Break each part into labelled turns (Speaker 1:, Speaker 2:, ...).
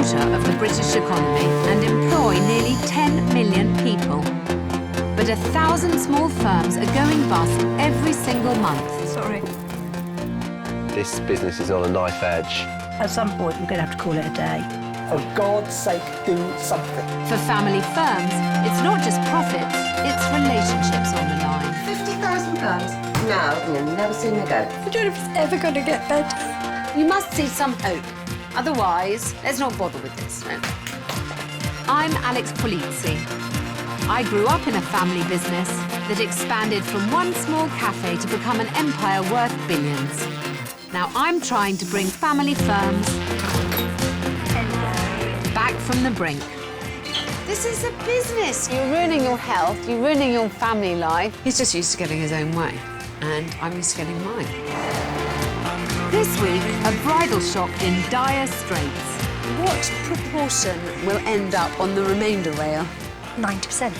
Speaker 1: quarter of the British economy and employ nearly 10 million people. But 1,000 small firms are going bust every single month.
Speaker 2: Sorry.
Speaker 3: This business is on a knife edge.
Speaker 2: At some point, we're going to have to call it a day.
Speaker 4: For God's sake, do something.
Speaker 1: For family firms, it's not just profits, it's relationships on the line.
Speaker 5: £50,000? No, you'll never see me go.
Speaker 2: I don't know if it's ever going to get better.
Speaker 1: You must see some hope. Otherwise, let's not bother with this. No. I'm Alex Polizzi. I grew up in a family business that expanded from one small cafe to become an empire worth billions. Now I'm trying to bring family firms back from the brink. This is a business. You're ruining your health, you're ruining your family life. He's just used to getting his own way, and I'm used to getting mine. This week, a bridal shop in dire straits. What proportion will end up on the remainder rail?
Speaker 2: 90%.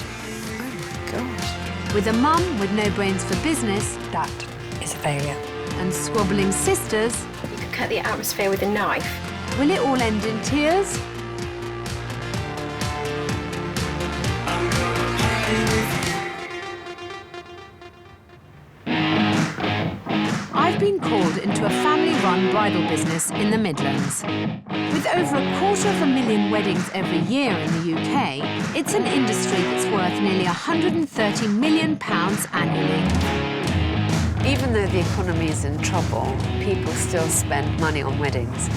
Speaker 1: Oh my gosh. With a mum with no brains for business.
Speaker 2: That is a failure.
Speaker 1: And squabbling sisters.
Speaker 6: You could cut the atmosphere with a knife.
Speaker 1: Will it all end in tears? I've been called into a family-run bridal business in the Midlands. With over 250,000 weddings every year in the UK, it's an industry that's worth nearly £130 million annually. Even though the economy is in trouble, people still spend money on weddings.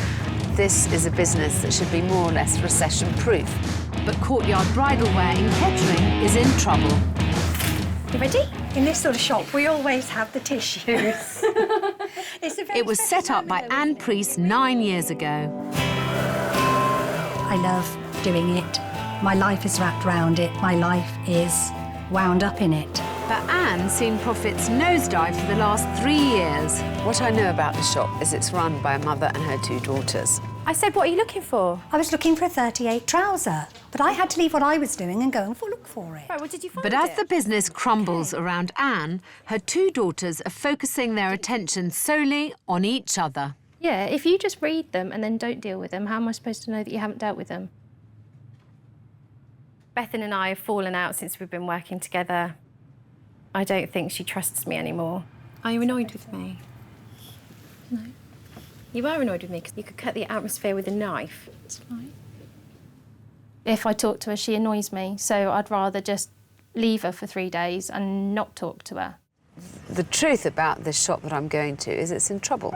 Speaker 1: This is a business that should be more or less recession-proof. But Courtyard Bridalwear in Kettering is in trouble.
Speaker 2: You ready? In this sort of shop, we always have the tissues.
Speaker 1: It was set up by Anne Priest 9 years ago.
Speaker 2: I love doing it. My life is wrapped around it. My life is wound up in it.
Speaker 1: But Anne's seen profits nosedive for the last 3 years. What I know about the shop is it's run by a mother and her 2 daughters.
Speaker 6: I said, what are you looking for?
Speaker 2: I was looking for a 38 trouser, but I had to leave what I was doing and go and look for it.
Speaker 6: Right, well, did you find
Speaker 1: But as the business crumbles around Anne, her 2 daughters are focusing their attention solely on each other.
Speaker 6: Yeah, if you just read them and then don't deal with them, how am I supposed to know that you haven't dealt with them? Bethan and I have fallen out since we've been working together. I don't think she trusts me anymore. Are you annoyed with me? No. You are annoyed with me because you could cut the atmosphere with a knife. It's fine. If I talk to her, she annoys me, so I'd rather just leave her for 3 days and not talk to her.
Speaker 1: The truth about this shop that I'm going to is it's in trouble.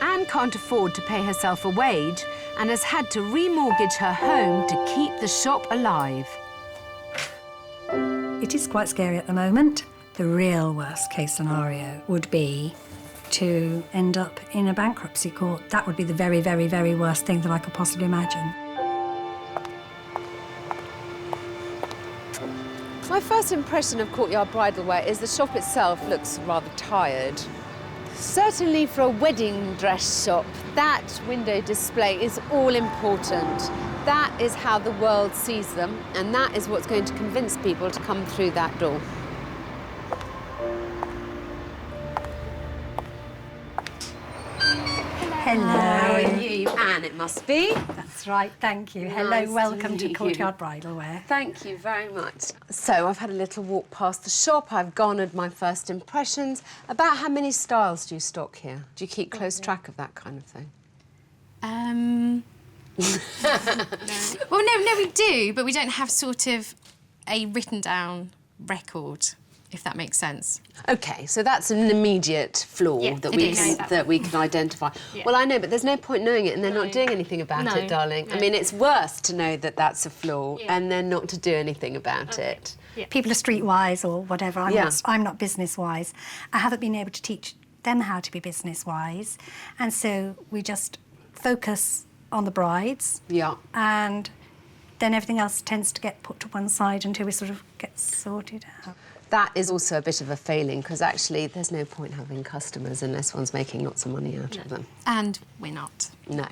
Speaker 1: Anne can't afford to pay herself a wage and has had to remortgage her home to keep the shop alive.
Speaker 2: It is quite scary at the moment. The real worst-case scenario would be to end up in a bankruptcy court. That would be the very, very, very worst thing that I could possibly imagine.
Speaker 1: My first impression of Courtyard Bridalwear is the shop itself looks rather tired. Certainly for a wedding dress shop, that window display is all important. That is how the world sees them, and that is what's going to convince people to come through that door.
Speaker 2: Hello.
Speaker 1: How are you? Anne, it must be.
Speaker 2: That's right, thank you.
Speaker 1: Nice
Speaker 2: Hello,
Speaker 1: to
Speaker 2: welcome to
Speaker 1: meet
Speaker 2: Courtyard Bridalwear.
Speaker 1: Thank you very much. So I've had a little walk past the shop. I've garnered my first impressions. About how many styles do you stock here? Do you keep close track of that kind of thing?
Speaker 7: No. Well, no, we do, but we don't have sort of a written down record, if that makes sense.
Speaker 1: OK, so that's an immediate flaw that we can identify.
Speaker 7: Yeah.
Speaker 1: Well, I know, but there's no point knowing it and then not doing anything about it, darling. I mean, it's worse to know that that's a flaw and then not to do anything about it.
Speaker 7: Yeah.
Speaker 2: People are streetwise or whatever. I'm not business-wise. I haven't been able to teach them how to be business-wise, and so we just focus on the brides.
Speaker 1: Yeah.
Speaker 2: And then everything else tends to get put to one side until we sort of get sorted out.
Speaker 1: That is also a bit of a failing, because actually there's no point having customers unless one's making lots of money out of them.
Speaker 7: And we're not.
Speaker 1: No.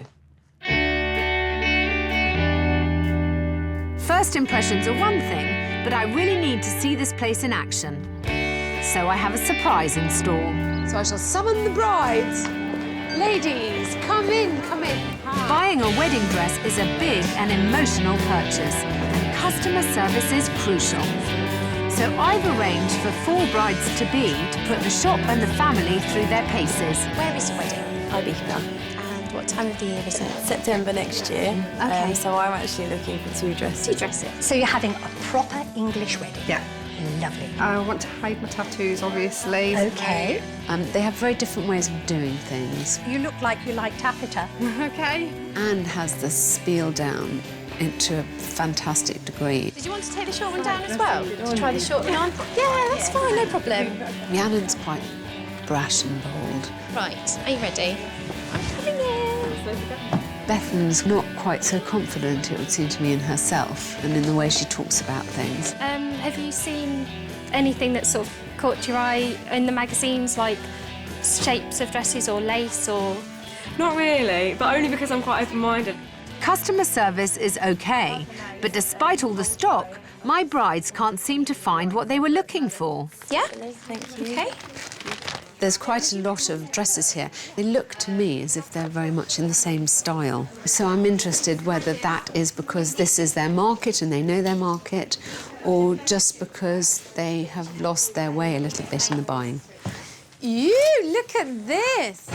Speaker 1: First impressions are one thing, but I really need to see this place in action. So I have a surprise in store. So I shall summon the brides. Ladies, come in, come in. Buying a wedding dress is a big and emotional purchase, and customer service is crucial. So I've arranged for 4 brides-to-be to put the shop and the family through their paces.
Speaker 6: Where is your wedding?
Speaker 8: Ibiza.
Speaker 6: And what time of the year is it?
Speaker 8: September next year.
Speaker 6: Okay.
Speaker 8: So I'm actually looking for 2 dresses.
Speaker 6: 2 dresses.
Speaker 2: So you're having a proper English wedding?
Speaker 9: Yeah.
Speaker 2: Lovely.
Speaker 9: I want to hide my tattoos, obviously.
Speaker 2: Okay.
Speaker 10: They have very different ways of doing things.
Speaker 2: You look like you like taffeta.
Speaker 9: Okay.
Speaker 10: Anne has the spiel down into a fantastic degree.
Speaker 6: Did you want to take the short one down as well? To try the short one on? Yeah, that's fine, no problem.
Speaker 10: Rhiannon's quite brash and bold.
Speaker 6: Right, are you ready? I'm coming in.
Speaker 10: Bethan's not quite so confident, it would seem to me, in herself and in the way she talks about things.
Speaker 6: Have you seen anything that sort of caught your eye in the magazines, like shapes of dresses or lace or...?
Speaker 8: Not really, but only because I'm quite open-minded.
Speaker 1: Customer service is okay, but despite all the stock, my brides can't seem to find what they were looking for.
Speaker 6: Yeah?
Speaker 8: Thank you.
Speaker 6: Okay.
Speaker 10: There's quite a lot of dresses here. They look to me as if they're very much in the same style. So I'm interested whether that is because this is their market and they know their market, or just because they have lost their way a little bit in the buying.
Speaker 7: You, look at this.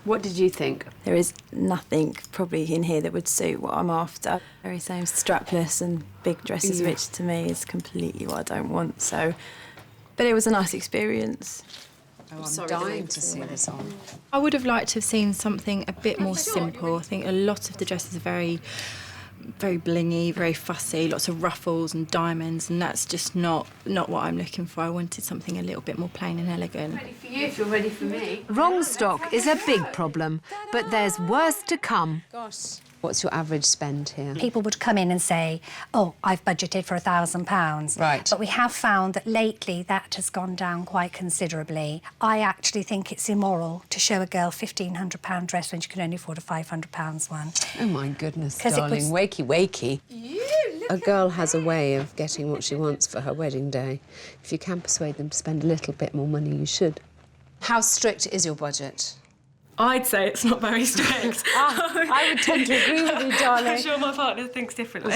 Speaker 10: What did you think?
Speaker 8: There is nothing probably in here that would suit what I'm after. Very same strapless and big dresses, which to me is completely what I don't want. So, but it was a nice experience.
Speaker 10: Oh, I'm dying to see this on.
Speaker 11: I would have liked to have seen something a bit more simple. I think a lot of the dresses are very blingy, very fussy, lots of ruffles and diamonds, and that's just not what I'm looking for. I wanted something a little bit more plain and elegant.
Speaker 1: Ready for you if you're ready for me. Wrong stock is a big problem, but there's worse to come.
Speaker 10: Gosh. What's your average spend here?
Speaker 2: People would come in and say, oh, I've budgeted for £1,000.
Speaker 10: Right.
Speaker 2: But we have found that lately that has gone down quite considerably. I actually think it's immoral to show a girl a £1,500 dress when she can only afford a £500 one.
Speaker 10: Oh, my goodness,
Speaker 2: 'Cause it
Speaker 10: darling.
Speaker 2: was-
Speaker 10: Wakey, wakey. A girl has a way of getting what she wants for her wedding day. If you can persuade them to spend a little bit more money, you should. How strict is your budget?
Speaker 8: I'd say it's not very strict.
Speaker 10: I would tend to agree with you, darling.
Speaker 8: I'm sure my partner thinks differently.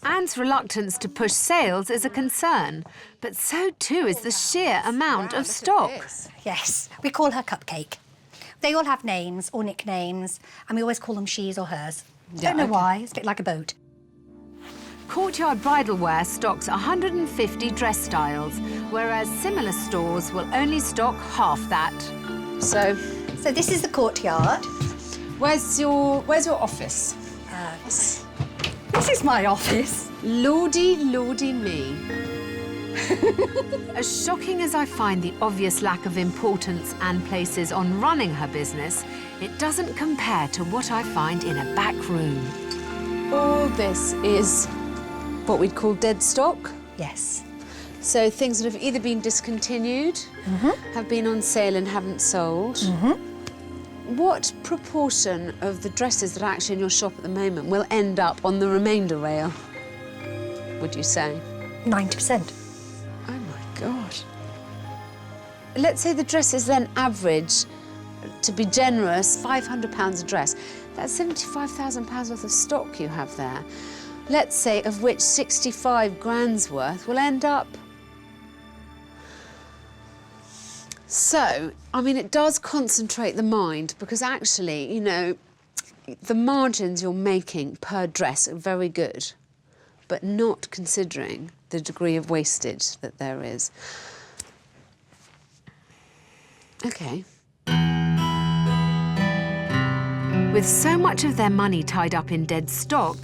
Speaker 1: Anne's reluctance to push sales is a concern, but so too is the sheer amount of stock.
Speaker 2: Yes, we call her Cupcake. They all have names or nicknames, and we always call them she's or hers. Don't know why, it's a bit like a boat.
Speaker 1: Courtyard Bridalwear stocks 150 dress styles, whereas similar stores will only stock half that.
Speaker 10: So,
Speaker 2: this is the Courtyard.
Speaker 10: where's your office?
Speaker 2: This is my office.
Speaker 10: Lordy, lordy me.
Speaker 1: As shocking as I find the obvious lack of importance Anne places on running her business, it doesn't compare to what I find in a back room.
Speaker 10: All this is what we'd call dead stock.
Speaker 2: Yes.
Speaker 10: So things that have either been discontinued, have been on sale and haven't sold. What proportion of the dresses that are actually in your shop at the moment will end up on the remainder rail, would you say?
Speaker 2: 90%.
Speaker 10: Oh, my God. Let's say the dresses then average, to be generous, £500 a dress. That's £75,000 worth of stock you have there. Let's say of which 65 grand's worth will end up. So, I mean, it does concentrate the mind because actually, you know, the margins you're making per dress are very good, but not considering the degree of wastage that there is. OK.
Speaker 1: With so much of their money tied up in dead stock,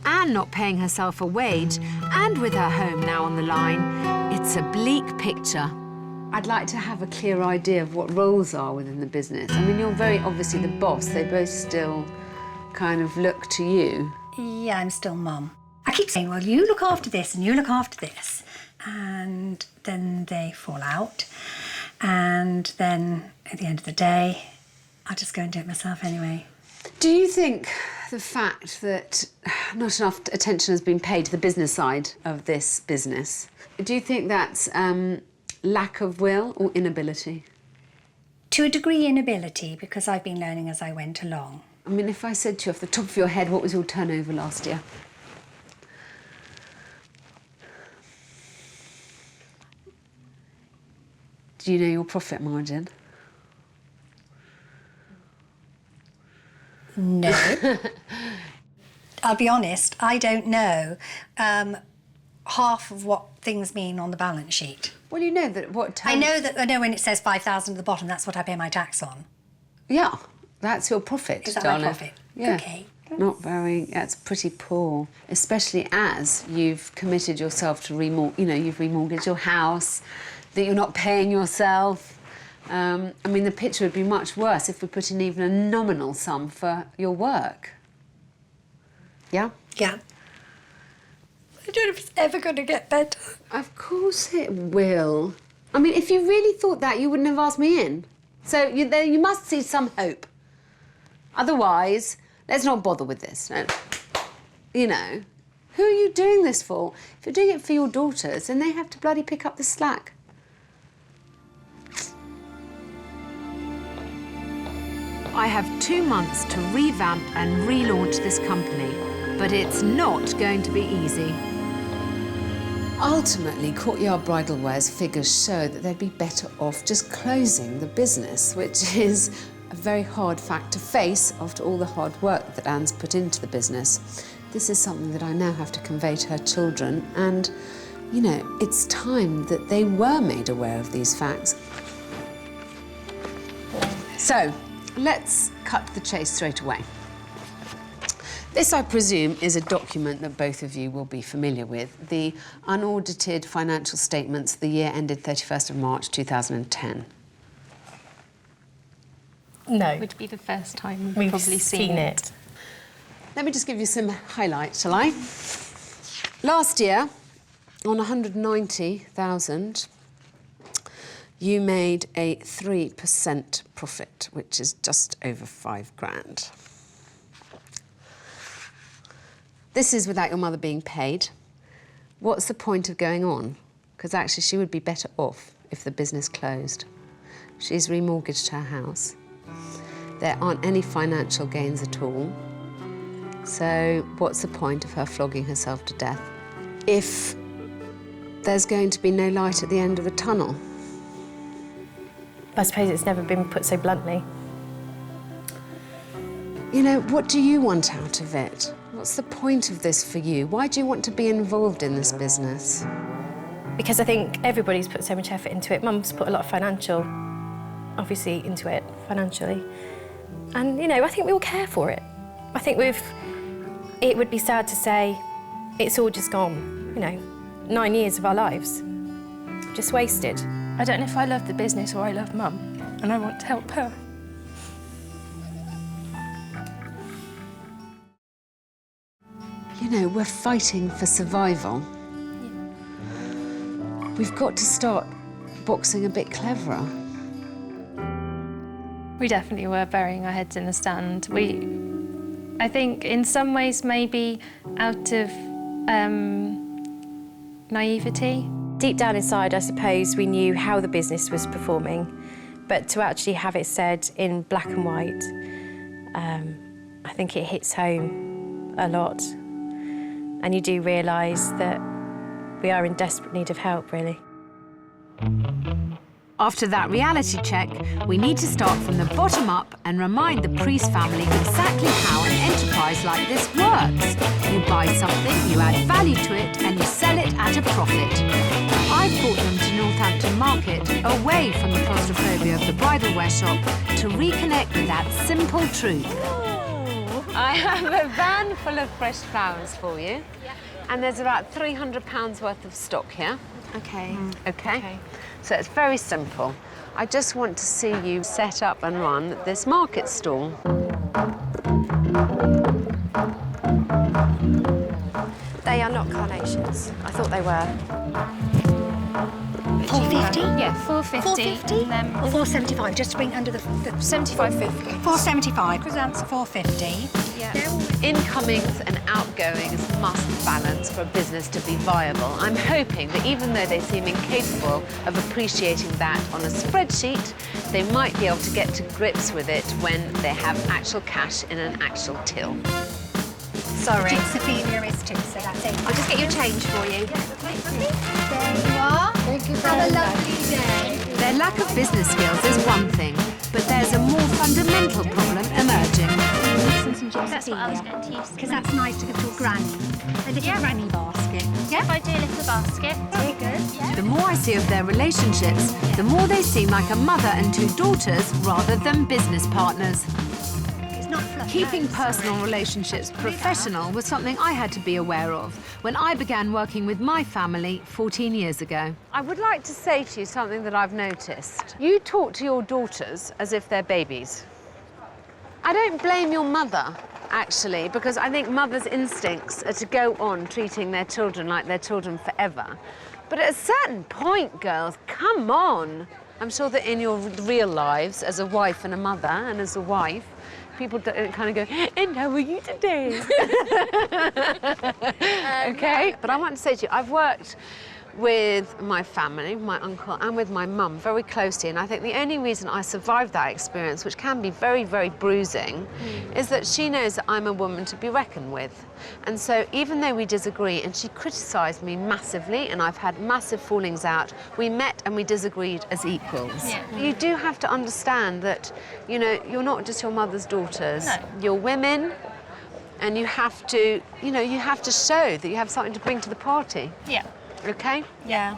Speaker 1: Anne not paying herself a wage, and with her home now on the line, it's a bleak picture.
Speaker 10: I'd like to have a clear idea of what roles are within the business. I mean, you're very obviously the boss. They both still kind of look to you.
Speaker 2: Yeah, I'm still mum. I keep saying, well, you look after this and you look after this. And then they fall out. And then at the end of the day, I just go and do it myself anyway.
Speaker 10: Do you think the fact that not enough attention has been paid to the business side of this business, do you think that's lack of will or inability?
Speaker 2: To a degree, inability, because I've been learning as I went along.
Speaker 10: I mean, if I said to you off the top of your head, what was your turnover last year? Do you know your profit margin?
Speaker 2: No. I'll be honest, I don't know half of what things mean on the balance sheet.
Speaker 10: Well, you know that what...
Speaker 2: I know when it says 5,000 at the bottom, that's what I pay my tax on.
Speaker 10: Yeah, that's your profit,
Speaker 2: Is that
Speaker 10: darling.
Speaker 2: my profit?
Speaker 10: Yeah.
Speaker 2: Okay.
Speaker 10: Not very, that's pretty poor, especially as you've committed yourself to you've remortgaged your house, that you're not paying yourself. I mean, the picture would be much worse if we put in even a nominal sum for your work. Yeah?
Speaker 2: Yeah. I don't know if it's ever going to get better.
Speaker 10: Of course it will. I mean, if you really thought that, you wouldn't have asked me in. So you must see some hope. Otherwise, let's not bother with this. No. You know, who are you doing this for? If you're doing it for your daughters, then they have to bloody pick up the slack.
Speaker 1: I have 2 months to revamp and relaunch this company, but it's not going to be easy.
Speaker 10: Ultimately, Courtyard Bridalwear's figures show that they'd be better off just closing the business, which is a very hard fact to face after all the hard work that Anne's put into the business. This is something that I now have to convey to her children, and, you know, it's time that they were made aware of these facts. So, let's cut to the chase straight away. This, I presume, is a document that both of you will be familiar with, the unaudited financial statements for the year ended 31st of March 2010.
Speaker 6: No. It would be the first time we've probably seen it.
Speaker 10: Let me just give you some highlights, shall I? Last year, on 190,000, you made a 3% profit, which is just over 5 grand. This is without your mother being paid. What's the point of going on? Because actually she would be better off if the business closed. She's remortgaged her house. There aren't any financial gains at all. So what's the point of her flogging herself to death if there's going to be no light at the end of the tunnel?
Speaker 6: I suppose it's never been put so bluntly.
Speaker 10: You know, what do you want out of it? What's the point of this for you? Why do you want to be involved in this business?
Speaker 6: Because I think everybody's put so much effort into it. Mum's put a lot of financial, obviously, into it, financially. And, you know, I think we all care for it. I think it would be sad to say it's all just gone, you know, 9 years of our lives, just wasted.
Speaker 12: I don't know if I love the business or I love Mum, and I want to help her.
Speaker 10: You know, we're fighting for survival. We've got to start boxing a bit cleverer.
Speaker 12: We definitely were burying our heads in the sand. I think in some ways maybe out of naivety.
Speaker 6: Deep down inside, I suppose, we knew how the business was performing, but to actually have it said in black and white, I think it hits home a lot. And you do realise that we are in desperate need of help, really.
Speaker 1: After that reality check, we need to start from the bottom up and remind the Priest family exactly how an enterprise like this works. You buy something, you add value to it, and you sell it at a profit. I've brought them to Northampton Market, away from the claustrophobia of the bridal wear shop, to reconnect with that simple truth.
Speaker 10: I have a van full of fresh flowers for you. Yeah. And there's about £300 worth of stock here.
Speaker 6: OK.
Speaker 10: OK. So it's very simple. I just want to see you set up and run this market stall.
Speaker 6: They are not carnations. I thought they were.
Speaker 2: 450?
Speaker 12: Yeah, 450.
Speaker 2: 450
Speaker 12: and then
Speaker 2: or 475, just to bring under the
Speaker 12: 75.50.
Speaker 2: 475, presents 450.
Speaker 12: Yeah.
Speaker 1: Incomings and outgoings must balance for a business to be viable. I'm hoping that even though they seem incapable of appreciating that on a spreadsheet, they might be able to get to grips with it when they have actual cash in an actual till.
Speaker 2: Sorry. Sophia is too, so that's it.
Speaker 6: I'll just get your change for you.
Speaker 2: There you are. Thank you. Have a lovely day.
Speaker 1: Their lack of business skills is one thing, but there's a more fundamental problem emerging.
Speaker 12: That's what I was going to use.
Speaker 2: Because that's nice to give to a granny. A little granny basket. Yeah?
Speaker 12: If I do a little basket.
Speaker 2: Very good. Yeah.
Speaker 1: The more I see of their relationships, the more they seem like a mother and two daughters rather than business partners. Keeping personal relationships professional was something I had to be aware of when I began working with my family 14 years ago. I would like to say to you something that I've noticed. You talk to your daughters as if they're babies. I don't blame your mother, actually, because I think mothers' instincts are to go on treating their children like their children forever. But at a certain point, girls, come on. I'm sure that in your real lives, as a wife and a mother, and as a wife, people kind of go, and how are you today? Okay? But I want to say to you, I've worked with my family, my uncle, and with my mum very closely, and I think the only reason I survived that experience, which can be very, very bruising, is that she knows that I'm a woman to be reckoned with. And so even though we disagree, and she criticised me massively, and I've had massive fallings out, we met and we disagreed as equals.
Speaker 12: Yeah.
Speaker 1: You do have to understand that, you know, you're not just your mother's daughters.
Speaker 12: No.
Speaker 1: You're women, and you have to, you know, you have to show that you have something to bring to the party.
Speaker 12: Yeah.
Speaker 1: Okay?
Speaker 12: Yeah.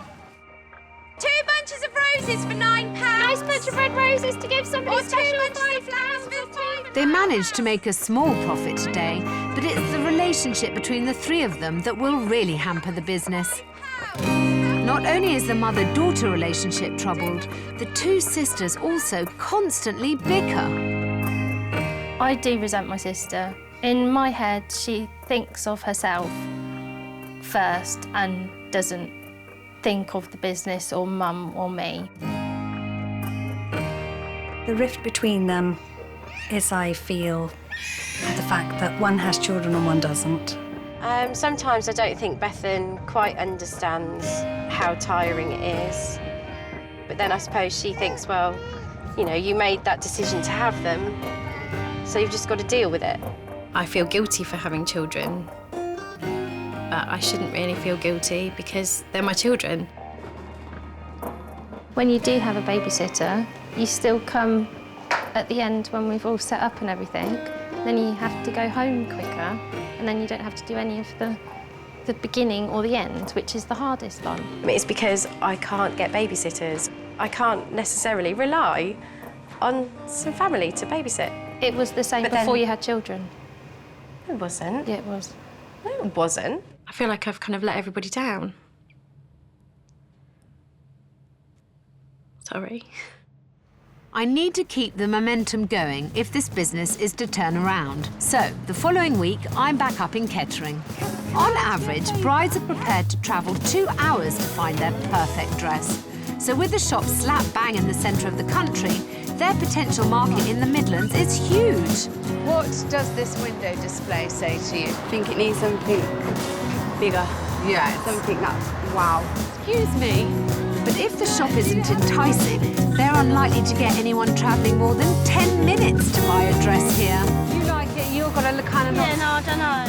Speaker 6: 2 bunches of roses for £9.
Speaker 12: Nice bunch of red roses to give somebody
Speaker 6: Or 2
Speaker 12: special.
Speaker 6: bunches of flowers for £5.
Speaker 1: They managed to make a small profit today, but it's the relationship between the three of them that will really hamper the business. Not only is the mother-daughter relationship troubled, the two sisters also constantly bicker.
Speaker 12: I do resent my sister. In my head, she thinks of herself first and doesn't think of the business or mum or me.
Speaker 2: The rift between them is, I feel, the fact that one has children and one doesn't.
Speaker 6: Sometimes I don't think Bethan quite understands how tiring it is. But then I suppose she thinks, well, you know, you made that decision to have them, so you've just got to deal with it.
Speaker 8: I feel guilty for having children, but I shouldn't really feel guilty because they're my children.
Speaker 12: When you do have a babysitter, you still come at the end when we've all set up and everything. Then you have to go home quicker, and then you don't have to do any of the beginning or the end, which is the hardest one.
Speaker 6: It's because I can't get babysitters. I can't necessarily rely on some family to babysit.
Speaker 12: It was the same
Speaker 6: But
Speaker 12: before
Speaker 6: then-
Speaker 12: you had children.
Speaker 6: It wasn't.
Speaker 12: Yeah, it was.
Speaker 6: No, it wasn't.
Speaker 8: I feel like I've kind of let everybody down. Sorry.
Speaker 1: I need to keep the momentum going if this business is to turn around. So, the following week, I'm back up in Kettering. On average, brides are prepared to travel 2 hours to find their perfect dress. So with the shop slap bang in the centre of the country, their potential market in the Midlands is huge. What does this window display say to you?
Speaker 8: I think it needs something bigger.
Speaker 1: Yeah.
Speaker 8: Something that's wow.
Speaker 1: Excuse me, but if the shop isn't enticing, they're unlikely to get anyone travelling more than 10 minutes to buy a dress here. You like it? You've got to look kind of
Speaker 12: Yeah, no, I don't know.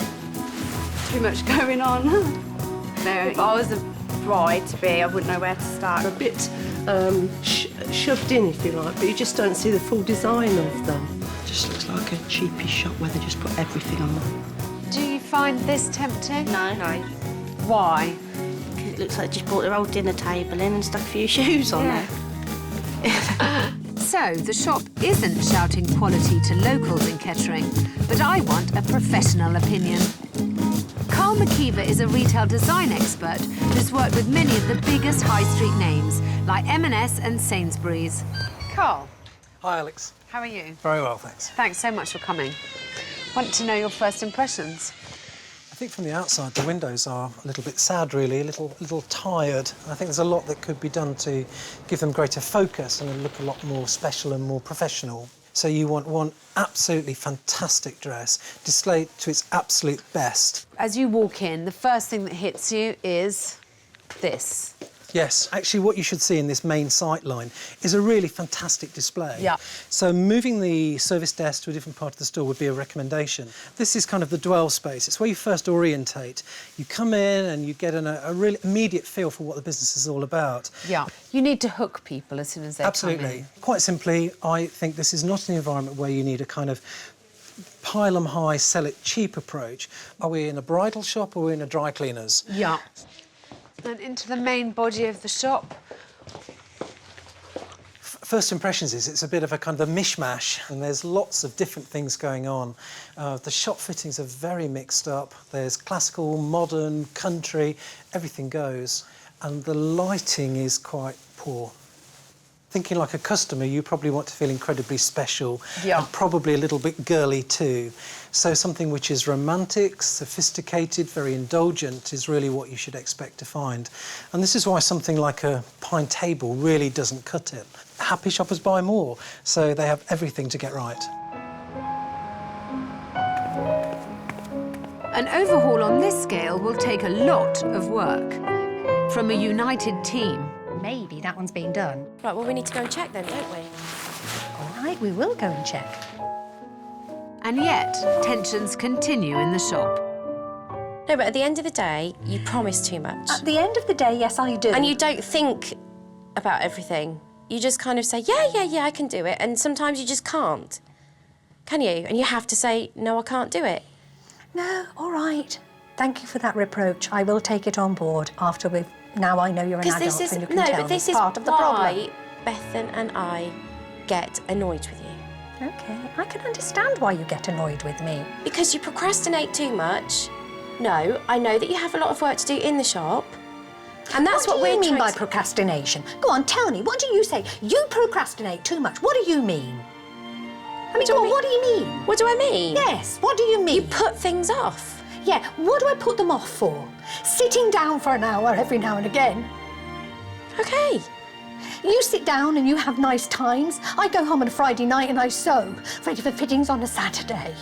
Speaker 8: Too much going on. If I was a bride to be, I wouldn't know where to start.
Speaker 5: A bit shoved in, if you like, but you just don't see the full design of them. It just looks like a cheapy shop where they just put everything on.
Speaker 1: Do you find this tempting?
Speaker 13: No.
Speaker 1: Why?
Speaker 13: It looks like they just brought their old dinner table in and stuck a few shoes on there.
Speaker 1: So, the shop isn't shouting quality to locals in Kettering, but I want a professional opinion. Carl Makeover is a retail design expert who's worked with many of the biggest high street names, like M&S and Sainsbury's. Carl.
Speaker 14: Hi, Alex.
Speaker 1: How are you?
Speaker 14: Very well, thanks.
Speaker 1: Thanks so much for coming. Want to know your first impressions?
Speaker 14: I think from the outside, the windows are a little bit sad, really, a little tired. I think there's a lot that could be done to give them greater focus and look a lot more special and more professional. So you want one absolutely fantastic dress, displayed to its absolute best.
Speaker 10: As you walk in, the first thing that hits you is this.
Speaker 14: Yes, actually what you should see in this main sight line is a really fantastic display.
Speaker 10: Yeah.
Speaker 14: So moving the service desk to a different part of the store would be a recommendation. This is kind of the dwell space. It's where you first orientate. You come in and you get a really immediate feel for what the business is all about.
Speaker 10: Yeah. You need to hook people as soon as they come in.
Speaker 14: Absolutely. Quite simply, I think this is not an environment where you need a kind of pile 'em high, sell it cheap approach. Are we in a bridal shop or are we in a dry cleaner's?
Speaker 10: Yeah. And into the main body of the shop.
Speaker 14: First impressions is it's a bit of a kind of a mishmash, and there's lots of different things going on. The shop fittings are very mixed up. There's classical, modern, country, everything goes. And the lighting is quite poor. Thinking like a customer, you probably want to feel incredibly special, and probably a little bit girly too. So something which is romantic, sophisticated, very indulgent is really what you should expect to find. And this is why something like a pine table really doesn't cut it. Happy shoppers buy more, so they have everything to get right.
Speaker 1: An overhaul on this scale will take a lot of work from a united team.
Speaker 2: Maybe that one's been done.
Speaker 6: Right, well, we need to go and check then, don't we?
Speaker 2: All right, we will go and check.
Speaker 1: And yet, tensions continue in the shop.
Speaker 6: No, but at the end of the day, you promise too much.
Speaker 2: At the end of the day, yes, I do.
Speaker 6: And you don't think about everything. You just kind of say, yeah, I can do it. And sometimes you just can't. Can you? And you have to say, no, I can't do it.
Speaker 2: No, all right. Thank you for that reproach. I will take it on board after we've... Now I know you're an adult and you can tell me part of the problem.
Speaker 6: Why Bethan and I get annoyed with you.
Speaker 2: OK, I can understand why you get annoyed with me.
Speaker 6: Because you procrastinate too much. No, I know that you have a lot of work to do in the shop. And that's what we're
Speaker 2: trying to... What do you mean by procrastination? Go on, tell me. What do you say? You procrastinate too much. What do you mean? I mean, what do you mean?
Speaker 6: What do I mean?
Speaker 2: Yes, what do you mean?
Speaker 6: You put things off.
Speaker 2: Yeah, what do I put them off for? Sitting down for an hour every now and again.
Speaker 6: OK.
Speaker 2: You sit down and you have nice times. I go home on a Friday night and I sew, ready for fittings on a Saturday.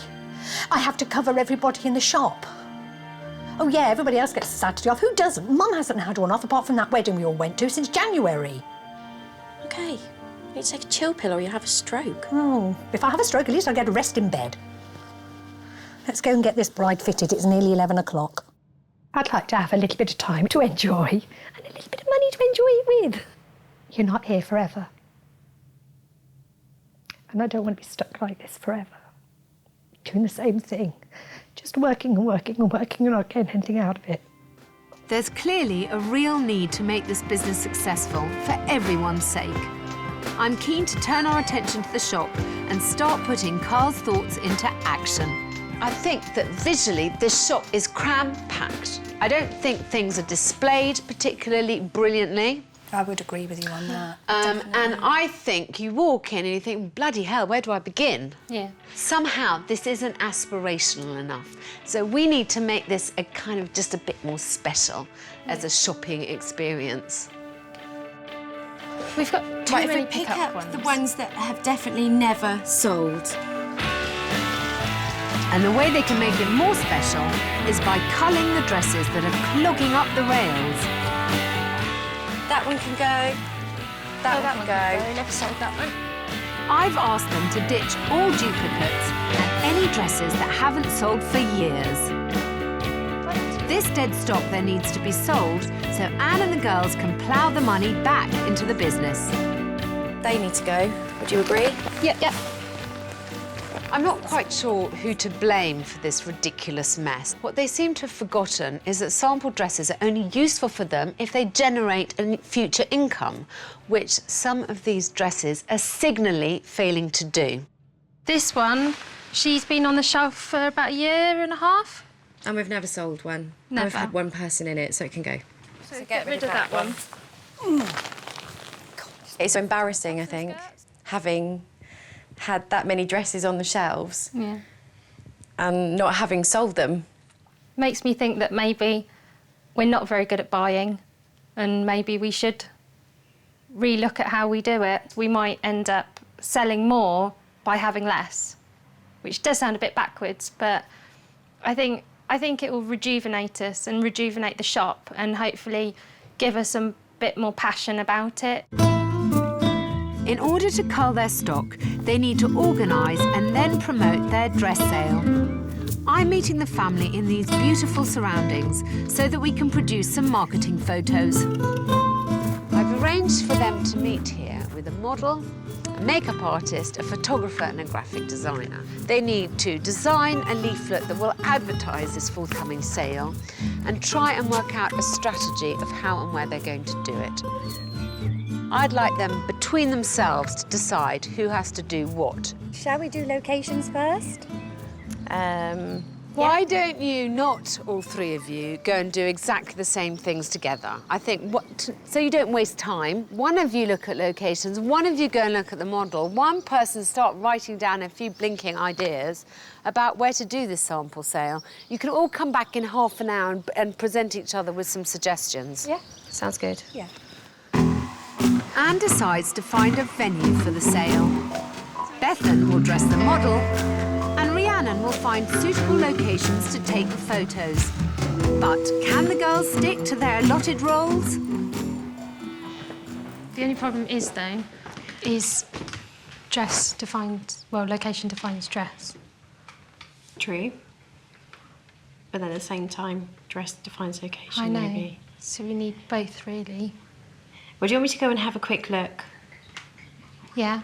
Speaker 2: I have to cover everybody in the shop. Oh yeah, everybody else gets a Saturday off. Who doesn't? Mum hasn't had one off apart from that wedding we all went to since January.
Speaker 6: OK. You need to take a chill pill or you'll have a stroke.
Speaker 2: Oh, if I have a stroke, at least I'll get a rest in bed. Let's go and get this bride fitted. It's nearly 11 o'clock. I'd like to have a little bit of time to enjoy and a little bit of money to enjoy it with. You're not here forever. And I don't want to be stuck like this forever, doing the same thing, just working and working and working and not getting anything out of it.
Speaker 1: There's clearly a real need to make this business successful for everyone's sake. I'm keen to turn our attention to the shop and start putting Carl's thoughts into action.
Speaker 10: I think that visually this shop is cram-packed. I don't think things are displayed particularly brilliantly.
Speaker 2: I would agree with you on that.
Speaker 10: And I think you walk in and you think, bloody hell, where do I begin?
Speaker 12: Yeah.
Speaker 10: Somehow this isn't aspirational enough. So we need to make this a kind of just a bit more special as a shopping experience.
Speaker 12: We've got too
Speaker 6: Right, if
Speaker 12: many
Speaker 6: we pick
Speaker 12: pickup
Speaker 6: up
Speaker 12: ones.
Speaker 6: the ones that have definitely never sold.
Speaker 1: And the way they can make it more special is by culling the dresses that are clogging up the rails.
Speaker 6: That one can go. That one can go.
Speaker 12: Never sold that one.
Speaker 1: I've asked them to ditch all duplicates and any dresses that haven't sold for years. This dead stock then needs to be sold so Anne and the girls can plough the money back into the business.
Speaker 6: They need to go. Would you agree?
Speaker 12: Yep.
Speaker 10: I'm not quite sure who to blame for this ridiculous mess. What they seem to have forgotten is that sample dresses are only useful for them if they generate a future income, which some of these dresses are signally failing to do.
Speaker 12: This one, she's been on the shelf for about a year and a half.
Speaker 6: And we've never sold one.
Speaker 12: Never.
Speaker 6: We've had one person in it, so it can go.
Speaker 12: So get rid of that one.
Speaker 6: It's embarrassing, I think, having had that many dresses on the shelves and not having sold them.
Speaker 12: makes me think that maybe we're not very good at buying and maybe we should relook at how we do it. We might end up selling more by having less, which does sound a bit backwards, but I think it will rejuvenate us and rejuvenate the shop and hopefully give us a bit more passion about it.
Speaker 1: In order to cull their stock, they need to organise and then promote their dress sale. I'm meeting the family in these beautiful surroundings so that we can produce some marketing photos.
Speaker 10: I've arranged for them to meet here with a model, a makeup artist, a photographer and a graphic designer. They need to design a leaflet that will advertise this forthcoming sale and try and work out a strategy of how and where they're going to do it. I'd like them, between themselves, to decide who has to do what.
Speaker 2: Shall we do locations first?
Speaker 10: Why don't you, not all three of you, go and do exactly the same things together? I think, so you don't waste time. One of you look at locations, one of you go and look at the model, one person start writing down a few blinking ideas about where to do this sample sale. You can all come back in half an hour and present each other with some suggestions.
Speaker 12: Yeah, sounds good.
Speaker 2: Yeah.
Speaker 1: Anne decides to find a venue for the sale. Bethan will dress the model, and Rhiannon will find suitable locations to take the photos. But can the girls stick to their allotted roles?
Speaker 12: The only problem is, though, is location defines dress.
Speaker 6: True. But then at the same time, dress defines location,
Speaker 12: I know.
Speaker 6: maybe.
Speaker 12: So we need both, really.
Speaker 6: Well, do you want me to go and have a quick look?
Speaker 12: Yeah.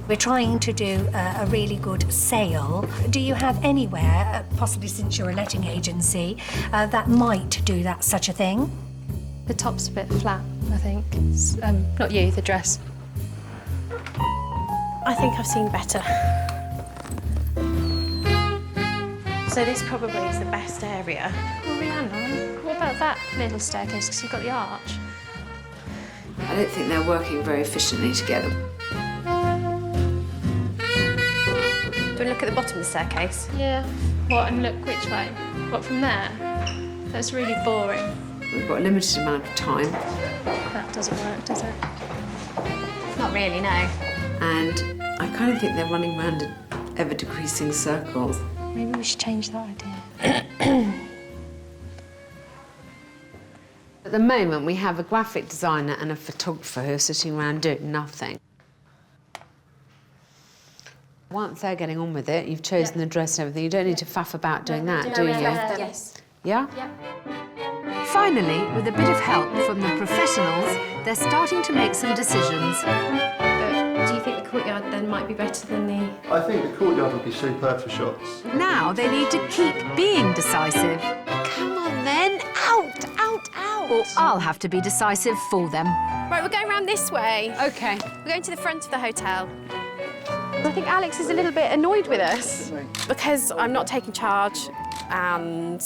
Speaker 2: We're trying to do a really good sale. Do you have anywhere, possibly since you're a letting agency, that might do such a thing?
Speaker 12: The top's a bit flat, I think. It's, not you, the dress.
Speaker 6: I think I've seen better. So this probably is the best area.
Speaker 12: Well, Rhiannon, what about that little staircase? Because you've got the arch.
Speaker 10: I don't think they're working very efficiently together.
Speaker 6: Do you want to look at the bottom of the staircase?
Speaker 12: Yeah. What, and look which way? What, from there? That's really boring.
Speaker 10: We've got a limited amount of time.
Speaker 12: That doesn't work, does it?
Speaker 6: Not really, no.
Speaker 10: And I kind of think they're running round in ever-decreasing circles.
Speaker 12: Maybe we should change that idea.
Speaker 10: At the moment, we have a graphic designer and a photographer who are sitting around doing nothing. Once they're getting on with it, you've chosen the dress and everything, you don't need to faff about doing that, do you?
Speaker 12: Yes.
Speaker 10: Yeah?
Speaker 1: Finally, with a bit of help from the professionals, they're starting to make some decisions.
Speaker 6: But do you think the courtyard then might be better than the...
Speaker 15: I think the courtyard would be superb for shots.
Speaker 1: Now they need to keep being decisive.
Speaker 10: Come on then, out, out, out!
Speaker 1: Or I'll have to be decisive for them.
Speaker 6: Right, we're going round this way.
Speaker 10: OK.
Speaker 6: We're going to the front of the hotel. I think Alex is a little bit annoyed with us because I'm not taking charge and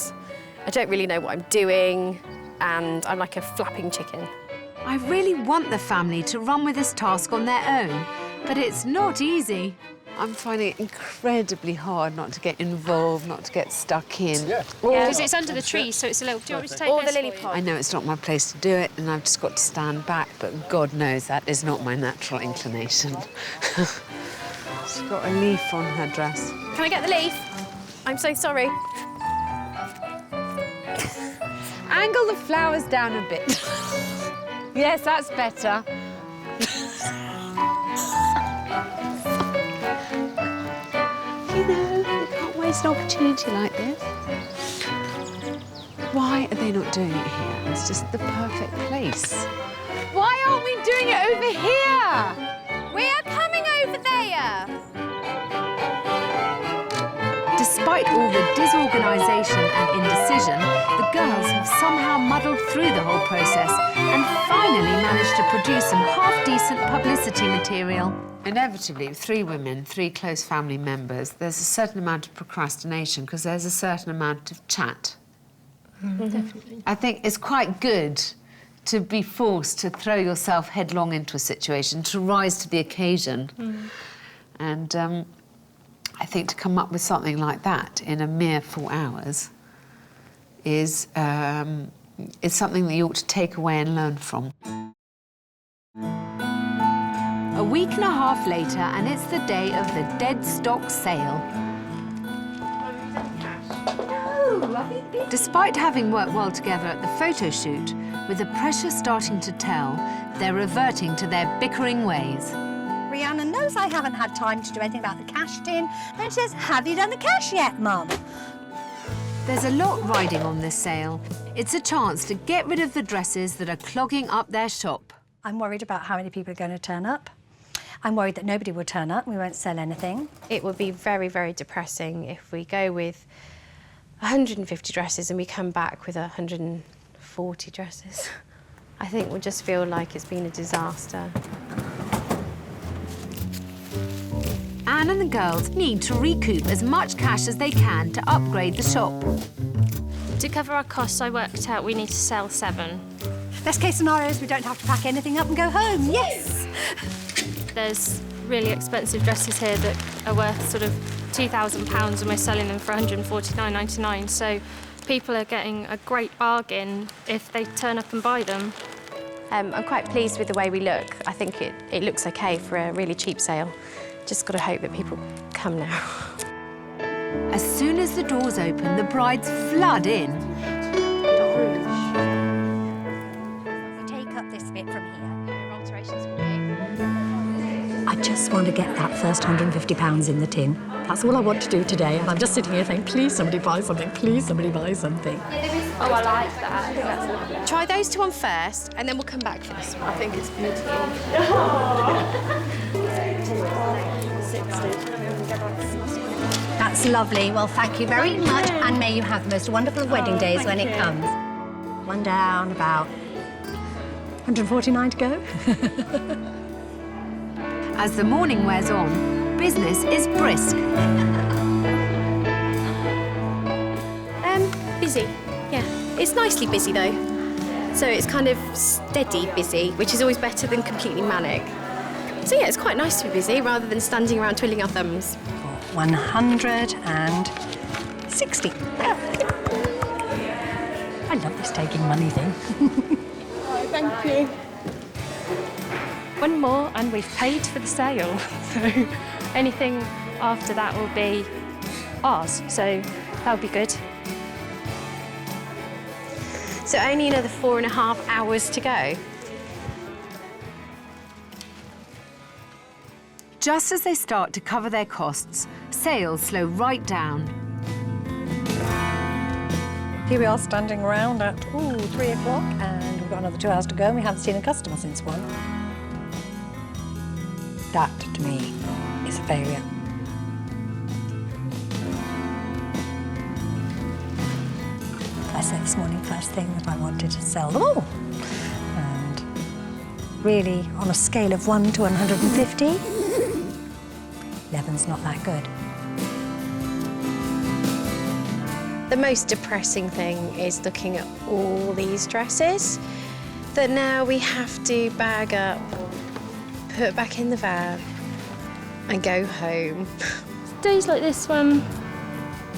Speaker 6: I don't really know what I'm doing and I'm like a flapping chicken.
Speaker 1: I really want the family to run with this task on their own, but it's not easy.
Speaker 10: I'm finding it incredibly hard not to get involved, not to get stuck in.
Speaker 12: Yeah, because it's under the tree, so it's a little... Do you want me to take
Speaker 6: Or
Speaker 12: this
Speaker 6: the lily
Speaker 12: for you?
Speaker 6: pod.
Speaker 10: I know it's not my place to do it and I've just got to stand back, but God knows that is not my natural inclination. She's got a leaf on her dress.
Speaker 6: Can I get the leaf? I'm so sorry.
Speaker 10: Angle the flowers down a bit. Yes, that's better. You know, you can't waste an opportunity like this. Why are they not doing it here? It's just the perfect place. Why aren't we doing it over here?
Speaker 6: We are coming over there.
Speaker 1: Despite all the disorganisation and indecision, the girls have somehow muddled through the whole process and finally managed to produce some half-decent publicity material.
Speaker 10: Inevitably, 3 women, 3 close family members, there's a certain amount of procrastination because there's a certain amount of chat.
Speaker 12: Definitely.
Speaker 10: I think it's quite good to be forced to throw yourself headlong into a situation, to rise to the occasion. And
Speaker 1: I think to come up with something like that in a mere 4 hours is something that you ought to take away and learn from. A week and a half later, and it's the day of the dead stock sale. Despite having worked well together at the photo shoot, with the pressure starting to tell, they're reverting to their bickering ways.
Speaker 2: Rihanna knows I haven't had time to do anything about the cash tin. Then she says, have you done the cash yet, Mum?
Speaker 1: There's a lot riding on this sale. It's a chance to get rid of the dresses that are clogging up their shop.
Speaker 2: I'm worried about how many people are going to turn up. I'm worried that nobody will turn up, we won't sell anything.
Speaker 6: It would be very, very depressing if we go with 150 dresses and we come back with 140 dresses. I think we'll just feel like it's been a disaster.
Speaker 1: Anne and the girls need to recoup as much cash as they can to upgrade the shop.
Speaker 12: To cover our costs, I worked out we need to sell 7.
Speaker 2: Best case scenario is we don't have to pack anything up and go home, yes!
Speaker 12: There's really expensive dresses here that are worth sort of £2,000 and we're selling them for £149.99, so people are getting a great bargain if they turn up and buy them.
Speaker 6: I'm quite pleased with the way we look. I think it looks OK for a really cheap sale. Just got to hope that people come now.
Speaker 1: As soon as the doors open, the brides flood in.
Speaker 2: We take up this bit from here. I just want to get that first £150 in the tin. That's all I want to do today, and I'm just sitting here saying, please somebody buy something, please somebody buy something.
Speaker 12: Oh, I like that. I think that's lovely.
Speaker 6: Try those 2 on first, and then we'll come back for this one.
Speaker 12: I think it's beautiful.
Speaker 2: That's lovely. Well, thank you very much, and may you have the most wonderful wedding days when it comes. One down, about 149 to go.
Speaker 1: As the morning wears on, business is brisk.
Speaker 6: Busy, yeah. It's nicely busy, though. So it's kind of steady busy, which is always better than completely manic. So, yeah, it's quite nice to be busy rather than standing around twiddling our thumbs.
Speaker 2: 160. I love this taking money thing.
Speaker 12: Oh, thank you. One more and we've paid for the sale. So anything after that will be ours. So that'll be good.
Speaker 6: So only another 4.5 hours to go.
Speaker 1: Just as they start to cover their costs, sales slow right down.
Speaker 2: Here we are standing around at 3 o'clock, and we've got another 2 hours to go, and we haven't seen a customer since 1. That, to me, is a failure. I said this morning, first thing, that I wanted to sell them all. And really, on a scale of 1 to 150, 11's not that good.
Speaker 6: The most depressing thing is looking at all these dresses that now we have to bag up, put back in the van and go home.
Speaker 12: Days like this one,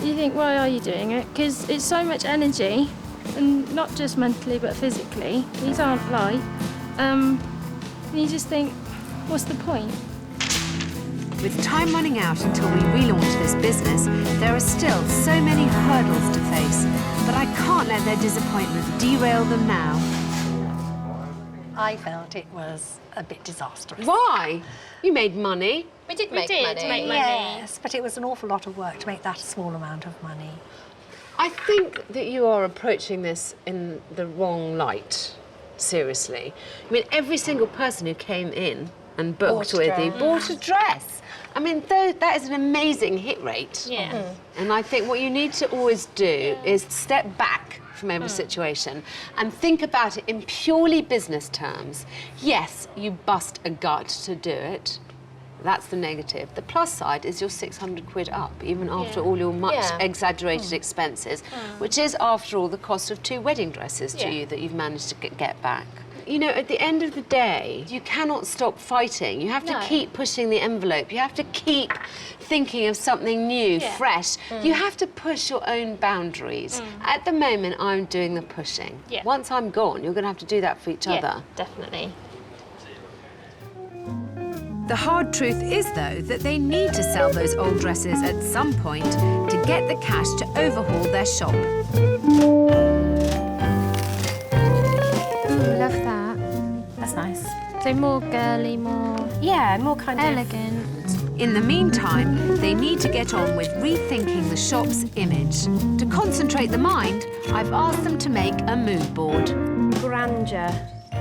Speaker 12: you think, why are you doing it? Because it's so much energy, and not just mentally but physically. These aren't light. And you just think, what's the point?
Speaker 1: With time running out until we relaunch this business, there are still so many hurdles to face, but I can't let their disappointment derail them now.
Speaker 2: I felt it was a bit disastrous.
Speaker 1: Why? You made money.
Speaker 6: We did
Speaker 12: make money.
Speaker 2: Yes, but it was an awful lot of work to make that a small amount of money.
Speaker 16: I think that you are approaching this in the wrong light, seriously. I mean, every single person who came in and booked with you bought a dress. I mean, that is an amazing hit rate.
Speaker 12: Yeah.
Speaker 16: And I think what you need to always do is step back from every situation and think about it in purely business terms. Yes, you bust a gut to do it. That's the negative. The plus side is you're 600 quid up, even after all your much exaggerated expenses, which is, after all, the cost of 2 wedding dresses to you that you've managed to get back. you know, at the end of the day, you cannot stop fighting. You have to keep pushing the envelope. You have to keep thinking of something new, fresh. You have to push your own boundaries. At the moment, I'm doing the pushing. Once I'm gone, you're going to have to do that for each other.
Speaker 12: Definitely.
Speaker 1: The hard truth is, though, that they need to sell those old dresses at some point to get the cash to overhaul their shop.
Speaker 12: Ooh, love that.
Speaker 6: That's nice.
Speaker 12: So more girly, more...
Speaker 6: Yeah, more kind
Speaker 12: elegant.
Speaker 1: In the meantime, they need to get on with rethinking the shop's image. To concentrate the mind, I've asked them to make a mood board.
Speaker 6: Grandeur.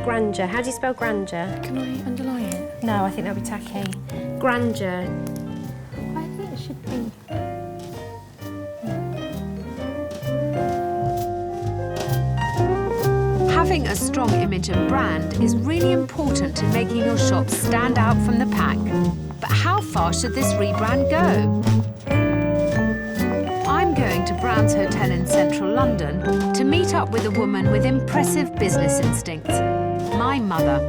Speaker 6: Grandeur. How do you spell grandeur?
Speaker 11: Can I underline it?
Speaker 6: No, I think that'd be tacky. Grandeur.
Speaker 12: I think it should be.
Speaker 1: Having a strong image and brand is really important to making your shop stand out from the pack. But how far should this rebrand go? I'm going to Brown's Hotel in central London to meet up with a woman with impressive business instincts, my mother.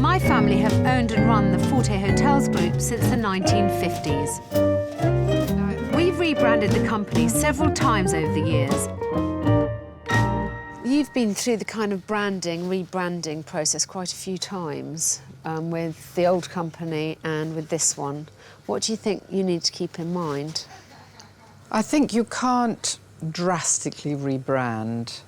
Speaker 1: My family have owned and run the Forte Hotels Group since the 1950s. We've rebranded the company several times over the years.
Speaker 16: You've been through the kind of branding, rebranding process quite a few times with the old company and with this one. What do you think you need to keep in mind?
Speaker 17: I think you can't drastically rebrand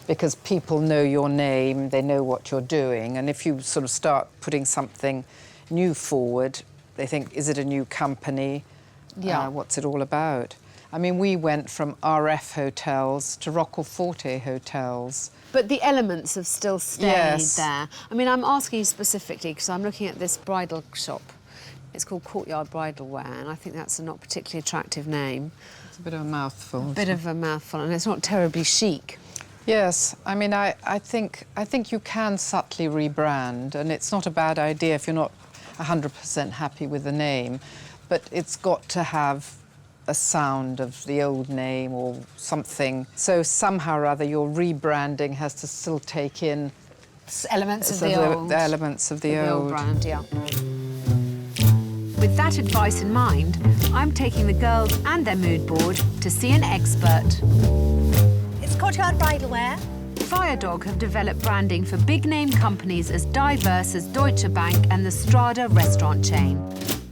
Speaker 17: because people know your name, they know what you're doing, and if you sort of start putting something new forward, they think, is it a new company?
Speaker 16: Yeah.
Speaker 17: What's it all about? I mean, we went from RF hotels to Roccaforte hotels.
Speaker 16: But the elements have still stayed
Speaker 17: Yes.
Speaker 16: there. I mean, I'm asking you specifically because I'm looking at this bridal shop. It's called Courtyard Bridalwear, and I think that's a not particularly attractive name.
Speaker 17: It's a bit of a mouthful.
Speaker 16: A bit of a mouthful, and it's not terribly chic.
Speaker 17: Yes, I mean, I think you can subtly rebrand, and it's not a bad idea if you're not 100% happy with the name, but it's got to have a sound of the old name or something. So somehow or other, your rebranding has to still take in
Speaker 16: elements of the old.
Speaker 17: The elements of the old
Speaker 16: brand, yeah.
Speaker 1: With that advice in mind, I'm taking the girls and their mood board to see an expert.
Speaker 2: It's Courtyard Bridalwear.
Speaker 1: Firedog have developed branding for big-name companies as diverse as Deutsche Bank and the Strada restaurant chain.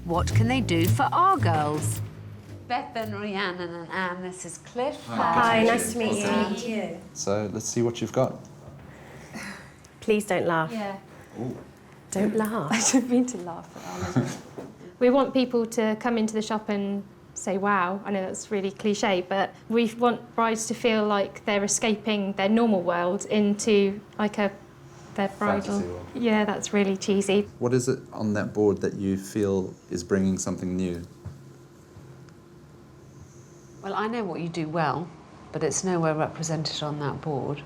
Speaker 1: What can they do for our girls?
Speaker 16: Beth and Rhiannon and Anne, this is Cliff.
Speaker 6: Hi, nice to meet you.
Speaker 15: So let's see what you've got.
Speaker 6: Please don't laugh.
Speaker 12: Yeah.
Speaker 6: Don't laugh.
Speaker 12: I didn't mean to laugh at that. We want people to come into the shop and say, wow. I know that's really cliche, but we want brides to feel like they're escaping their normal world into like their bridal.
Speaker 15: Fantasy world.
Speaker 12: Yeah, that's really cheesy.
Speaker 15: What is it on that board that you feel is bringing something new?
Speaker 16: Well, I know what you do well, but it's nowhere represented on that board,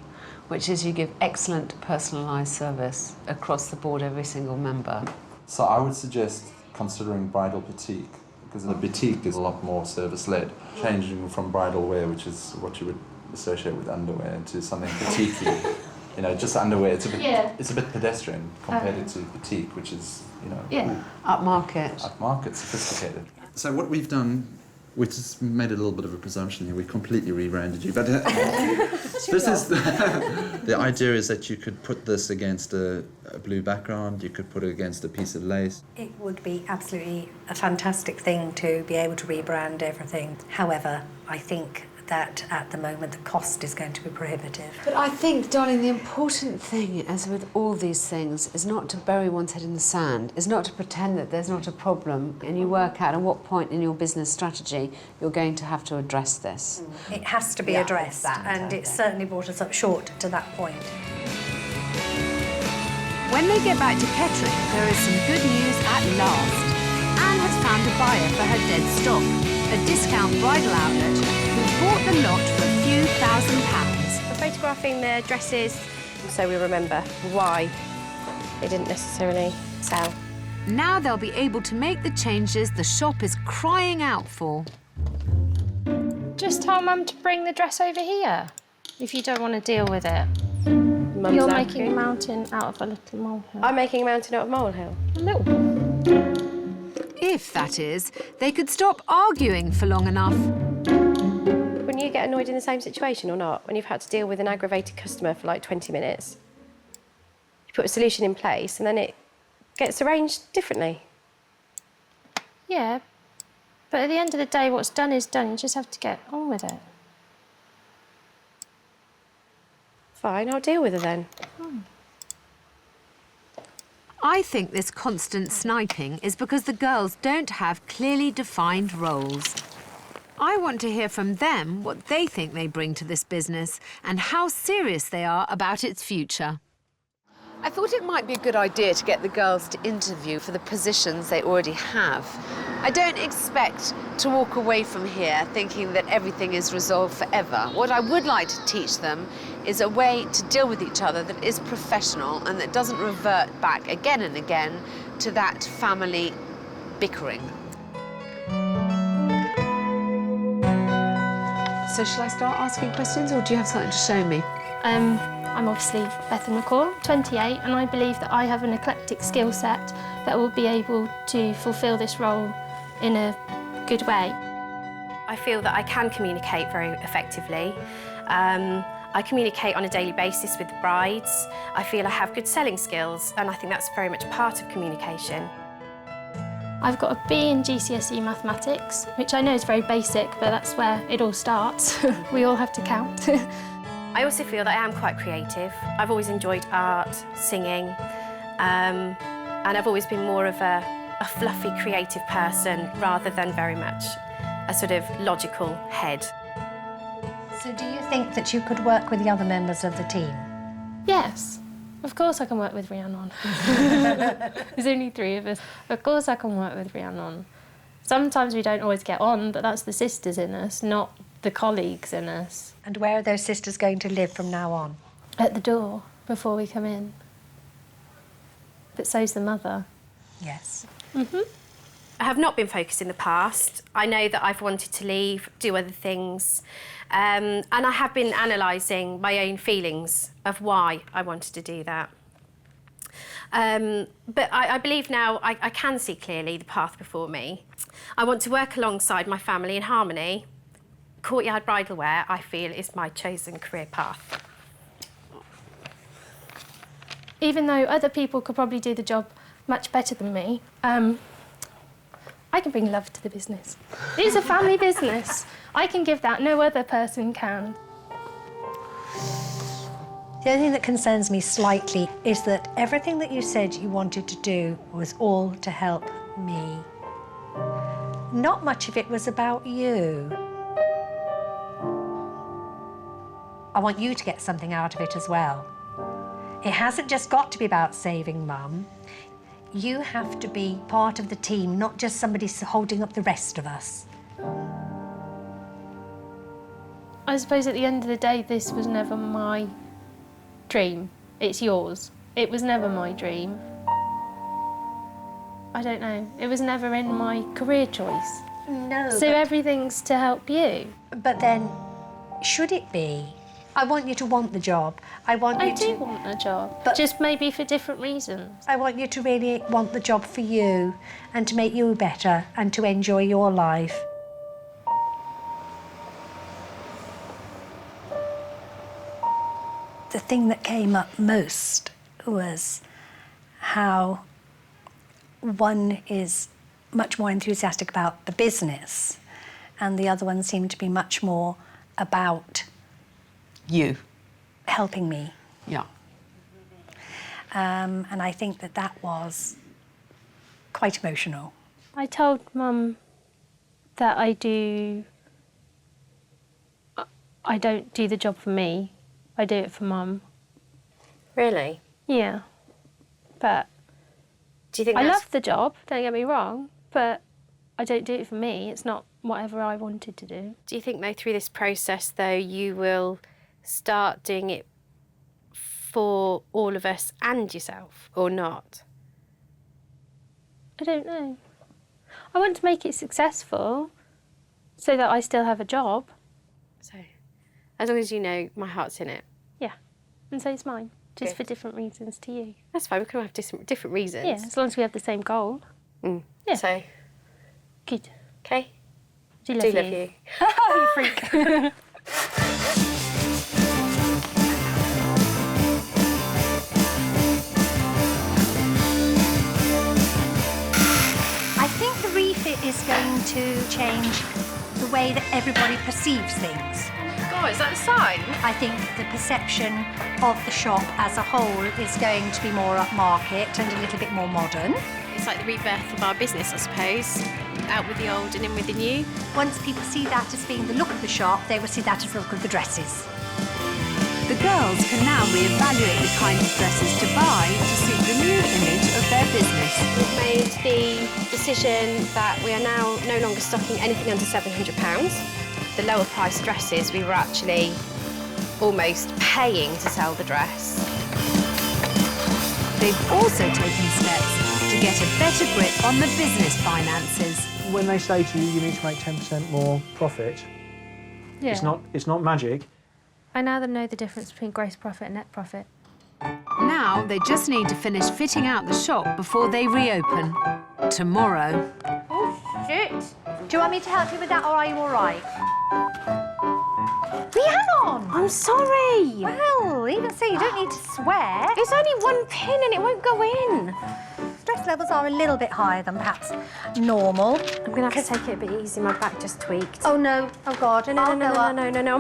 Speaker 16: which is you give excellent personalised service across the board, every single member.
Speaker 15: So I would suggest considering bridal boutique, because the boutique is a lot more service-led. Changing from bridal wear, which is what you would associate with underwear, to something boutique-y. You know, just underwear, it's a bit pedestrian compared to boutique, which is, you know...
Speaker 16: Yeah, upmarket.
Speaker 15: Upmarket, sophisticated. So what we've done, which has made a little bit of a presumption here, we completely rebranded you, but this is the idea is that you could put this against a blue background, you could put it against a piece of lace.
Speaker 2: It would be absolutely a fantastic thing to be able to rebrand everything. However, I think that at the moment the cost is going to be prohibitive.
Speaker 16: But I think, darling, the important thing, as with all these things, is not to bury one's head in the sand, is not to pretend that there's not a problem, and you work out at what point in your business strategy you're going to have to address this.
Speaker 2: It has to be addressed, and it's certainly brought us up short to that point.
Speaker 1: When they get back to Kettering, there is some good news at last. Anne has found a buyer for her dead stock, a discount bridal outlet who bought the lot for a few £1,000s.
Speaker 6: We're photographing the dresses so we remember why they didn't necessarily sell.
Speaker 1: Now they'll be able to make the changes the shop is crying out for.
Speaker 12: Just tell Mum to bring the dress over here if you don't want to deal with it.
Speaker 6: Mum's
Speaker 12: You're
Speaker 6: happy.
Speaker 12: making a mountain out of a little molehill.
Speaker 6: I'm making a mountain out of a molehill.
Speaker 12: A little.
Speaker 1: If, that is, they could stop arguing for long enough.
Speaker 6: Wouldn't you get annoyed in the same situation or not? When you've had to deal with an aggravated customer for like 20 minutes? You put a solution in place and then it gets arranged differently.
Speaker 12: Yeah, but at the end of the day, what's done is done. You just have to get on with it.
Speaker 6: Fine, I'll deal with it then.
Speaker 1: I think this constant sniping is because the girls don't have clearly defined roles. I want to hear from them what they think they bring to this business and how serious they are about its future.
Speaker 10: I thought it might be a good idea to get the girls to interview for the positions they already have. I don't expect to walk away from here thinking that everything is resolved forever. What I would like to teach them is a way to deal with each other that is professional and that doesn't revert back again and again to that family bickering. So shall I start asking questions, or do you have something to show me?
Speaker 12: I'm obviously Bethan McCall, 28, and I believe that I have an eclectic skill set that will be able to fulfil this role in a good way.
Speaker 6: I feel that I can communicate very effectively. I communicate on a daily basis with the brides. I feel I have good selling skills, and I think that's very much part of communication.
Speaker 12: I've got a B in GCSE mathematics, which I know is very basic, but that's where it all starts. We all have to count.
Speaker 6: I also feel that I am quite creative. I've always enjoyed art, singing, and I've always been more of a fluffy, creative person rather than very much a sort of logical head.
Speaker 2: So do you think that you could work with the other members of the team?
Speaker 12: Yes, of course I can work with Rhiannon. There's only 3 of us. Of course I can work with Rhiannon. Sometimes we don't always get on, but that's the sisters in us, not the colleagues in us.
Speaker 2: And where are those sisters going to live from now on?
Speaker 12: At the door, before we come in. But so's the mother.
Speaker 2: Yes.
Speaker 6: I have not been focused in the past. I know that I've wanted to leave, do other things, and I have been analysing my own feelings of why I wanted to do that. But I believe now I can see clearly the path before me. I want to work alongside my family in harmony. Courtyard Bridalwear, I feel, is my chosen career path.
Speaker 12: Even though other people could probably do the job much better than me, I can bring love to the business. It's a family business. I can give that, no other person can.
Speaker 2: The only thing that concerns me slightly is that everything that you said you wanted to do was all to help me. Not much of it was about you. I want you to get something out of it as well. It hasn't just got to be about saving Mum. You have to be part of the team, not just somebody holding up the rest of us.
Speaker 12: I suppose at the end of the day, this was never my dream. It's yours. It was never my dream. I don't know. It was never in my career choice.
Speaker 2: No.
Speaker 12: So everything's to help you.
Speaker 2: But then, should it be? I want you to want the job. I do
Speaker 12: want the job, but just maybe for different reasons.
Speaker 2: I want you to really want the job for you and to make you better and to enjoy your life. The thing that came up most was how one is much more enthusiastic about the business and the other one seemed to be much more about
Speaker 10: you
Speaker 2: helping me.
Speaker 10: Yeah.
Speaker 2: And I think that was quite emotional.
Speaker 12: I told Mum that I don't do the job for me. I do it for Mum.
Speaker 6: Really?
Speaker 12: Yeah. But
Speaker 6: do you think
Speaker 12: I love the job, don't get me wrong, but I don't do it for me. It's not whatever I wanted to do.
Speaker 6: Do you think, though, through this process, though, you will start doing it for all of us and yourself, or not?
Speaker 12: I don't know. I want to make it successful so that I still have a job.
Speaker 6: So, as long as you know my heart's in it.
Speaker 12: Yeah, and so it's mine just for different reasons to you.
Speaker 6: That's fine, we can have different reasons.
Speaker 12: Yeah, as long as we have the same goal.
Speaker 6: Yeah. So,
Speaker 12: good.
Speaker 6: Okay.
Speaker 12: Do love you. You freak.
Speaker 2: I think the refit is going to change the way that everybody perceives things.
Speaker 6: Oh, is that a sign?
Speaker 2: I think the perception of the shop as a whole is going to be more upmarket and a little bit more modern.
Speaker 6: It's like the rebirth of our business, I suppose. Out with the old and in with the new.
Speaker 2: Once people see that as being the look of the shop, they will see that as the look of the dresses.
Speaker 1: The girls can now reevaluate the kind of dresses to buy to suit the new image of their business.
Speaker 6: We've made the decision that we are now no longer stocking anything under £700. The lower priced dresses, we were actually almost paying to sell the dress.
Speaker 1: They've also taken steps to get a better grip on the business finances.
Speaker 4: When they say to you, you need to make 10% more profit,
Speaker 12: Yeah.
Speaker 4: it's not magic.
Speaker 12: I now know the difference between gross profit and net profit.
Speaker 1: Now they just need to finish fitting out the shop before they reopen. Tomorrow.
Speaker 2: Oh, shit. Do you want me to help you with that, or are you all right? Rhiannon!
Speaker 6: I'm sorry.
Speaker 2: Well, even so, you don't need to swear.
Speaker 6: It's only one pin and it won't go in.
Speaker 2: Stress levels are a little bit higher than perhaps normal.
Speaker 6: I'm going to have to take it a bit easy. My back just tweaked.
Speaker 2: Oh, no. Oh, God.
Speaker 6: No. I'm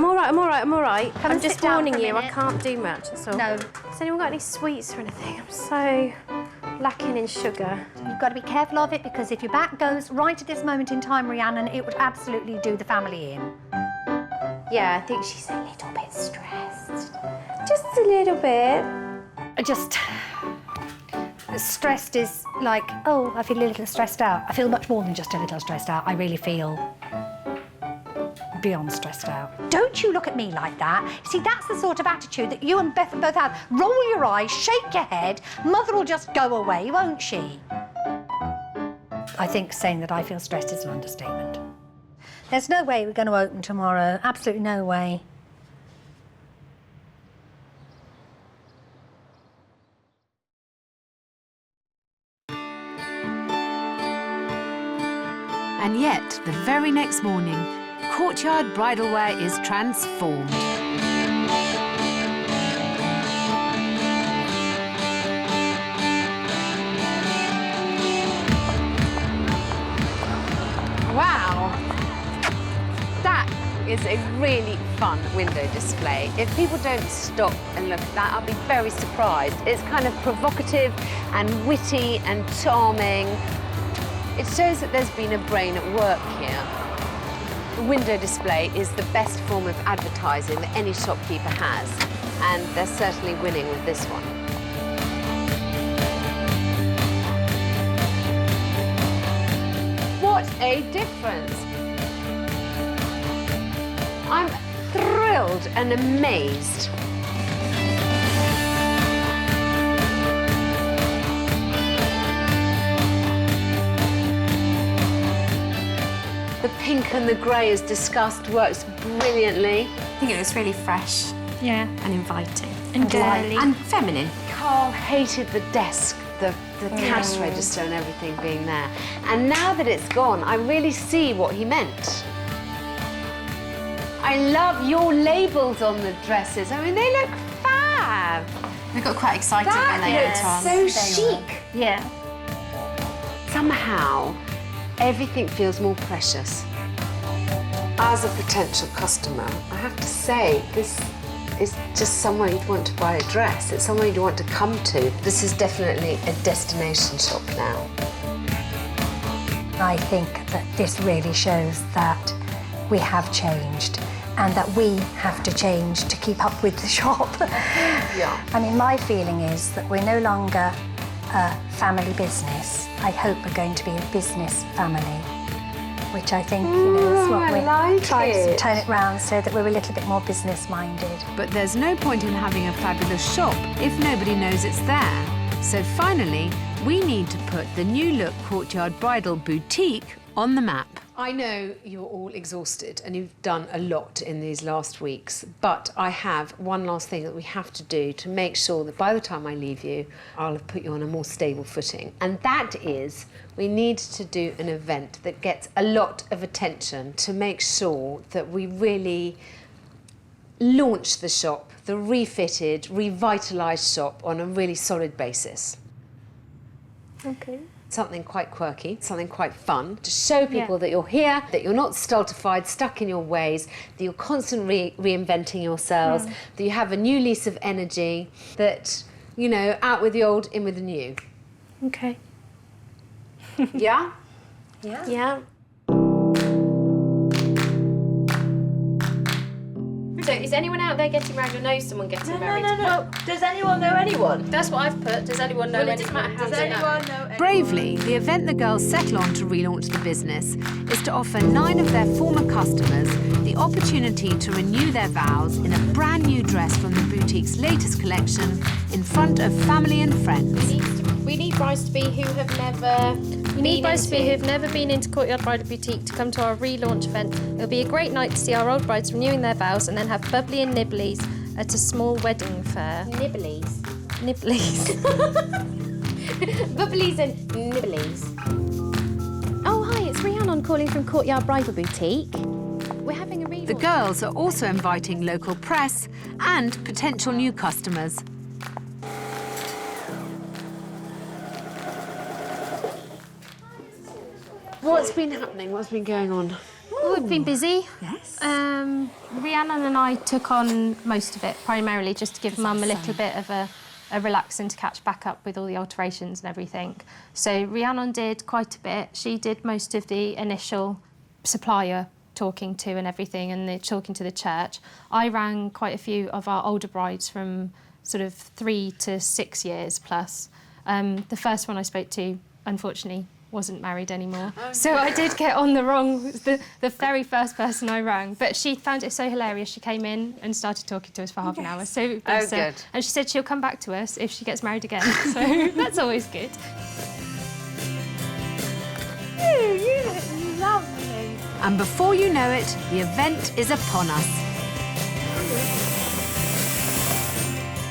Speaker 6: all right.
Speaker 2: Come
Speaker 6: I'm
Speaker 2: and
Speaker 6: just
Speaker 2: sit down
Speaker 6: warning
Speaker 2: for a
Speaker 6: you, I
Speaker 2: minute.
Speaker 6: can't do much, that's all.
Speaker 2: No.
Speaker 6: Has anyone got any sweets or anything? I'm so lacking in sugar.
Speaker 2: You've got to be careful of it, because if your back goes right at this moment in time, Rhiannon, it would absolutely do the family in.
Speaker 6: Yeah, I think she's a little bit stressed. Just a little bit.
Speaker 2: Stressed is like, oh, I feel a little stressed out. I feel much more than just a little stressed out. I really feel beyond stressed out. Don't you look at me like that. See, that's the sort of attitude that you and Beth both have. Roll your eyes, shake your head. Mother will just go away, won't she? I think saying that I feel stressed is an understatement. There's no way we're going to open tomorrow. Absolutely no way.
Speaker 1: And yet, the very next morning, Courtyard Bridalwear is transformed.
Speaker 16: Wow, that is a really fun window display. If people don't stop and look at that, I'll be very surprised. It's kind of provocative and witty and charming. It shows that there's been a brain at work here. The window display is the best form of advertising that any shopkeeper has, and they're certainly winning with this one. What a difference! I'm thrilled and amazed. The pink and the grey, as discussed, works brilliantly.
Speaker 6: I think it looks really fresh.
Speaker 12: Yeah.
Speaker 6: And inviting.
Speaker 12: And girly.
Speaker 6: And feminine.
Speaker 16: Carl hated the desk, the cash register and everything being there. And now that it's gone, I really see what he meant. I love your labels on the dresses. I mean, they look fab.
Speaker 6: We got quite excited when they went on.
Speaker 16: So chic.
Speaker 12: Yeah.
Speaker 16: Somehow, everything feels more precious. As a potential customer, I have to say, this is just somewhere you'd want to buy a dress. It's somewhere you'd want to come to. This is definitely a destination shop now.
Speaker 2: I think that this really shows that we have changed and that we have to change to keep up with the shop.
Speaker 16: Yeah.
Speaker 2: I mean, my feeling is that we're no longer a family business. I hope we're going to be a business family, which I think is what we're trying to turn it round so that we're a little bit more business-minded.
Speaker 1: But there's no point in having a fabulous shop if nobody knows it's there. So finally, we need to put the new look Courtyard Bridal Boutique on the map.
Speaker 16: I know you're all exhausted and you've done a lot in these last weeks, but I have one last thing that we have to do to make sure that by the time I leave you, I'll have put you on a more stable footing. And that is, we need to do an event that gets a lot of attention to make sure that we really launch the shop, the refitted, revitalised shop on a really solid basis.
Speaker 12: Okay.
Speaker 16: Something quite quirky, something quite fun, to show people that you're here, that you're not stultified, stuck in your ways, that you're constantly reinventing yourselves, that you have a new lease of energy, that, you know, out with the old, in with the new.
Speaker 12: Okay.
Speaker 16: Yeah?
Speaker 12: Yeah. Yeah. So, is anyone out there getting married or knows someone getting married?
Speaker 13: No. Well, does anyone know anyone?
Speaker 12: That's what I've put. Does anyone know anyone?
Speaker 13: Does anyone know anyone?
Speaker 1: Bravely, the event the girls settle on to relaunch the business is to offer 9 of their former customers the opportunity to renew their vows in a brand new dress from the boutique's latest collection in front of family and friends.
Speaker 12: We need brides to be who have never. We need brides to be who have never been into Courtyard Bridal Boutique to come to our relaunch event. It'll be a great night to see our old brides renewing their vows and then have bubbly and nibblies at a small wedding fair.
Speaker 6: Nibblies.
Speaker 12: Nibblies.
Speaker 6: Bubblies and nibblies. Oh, hi, it's Rhiannon calling from Courtyard Bridal Boutique. We're having a relaunch.
Speaker 1: The girls are also inviting local press and potential new customers.
Speaker 16: What's been happening? What's been going on?
Speaker 12: Oh, we've been busy.
Speaker 2: Yes.
Speaker 12: Rhiannon and I took on most of it, primarily just to give Mum a little bit of a relax and to catch back up with all the alterations and everything. So Rhiannon did quite a bit. She did most of the initial supplier talking to and everything and the talking to the church. I rang quite a few of our older brides from sort of 3 to 6 years plus. The first one I spoke to, unfortunately, wasn't married anymore. Oh, so I did get on the very first person I rang. But she found it so hilarious. She came in and started talking to us for half an hour. So bless her.
Speaker 16: Good.
Speaker 12: And she said she'll come back to us if she gets married again. So that's always good.
Speaker 2: You look lovely.
Speaker 1: And before you know it, the event is upon us.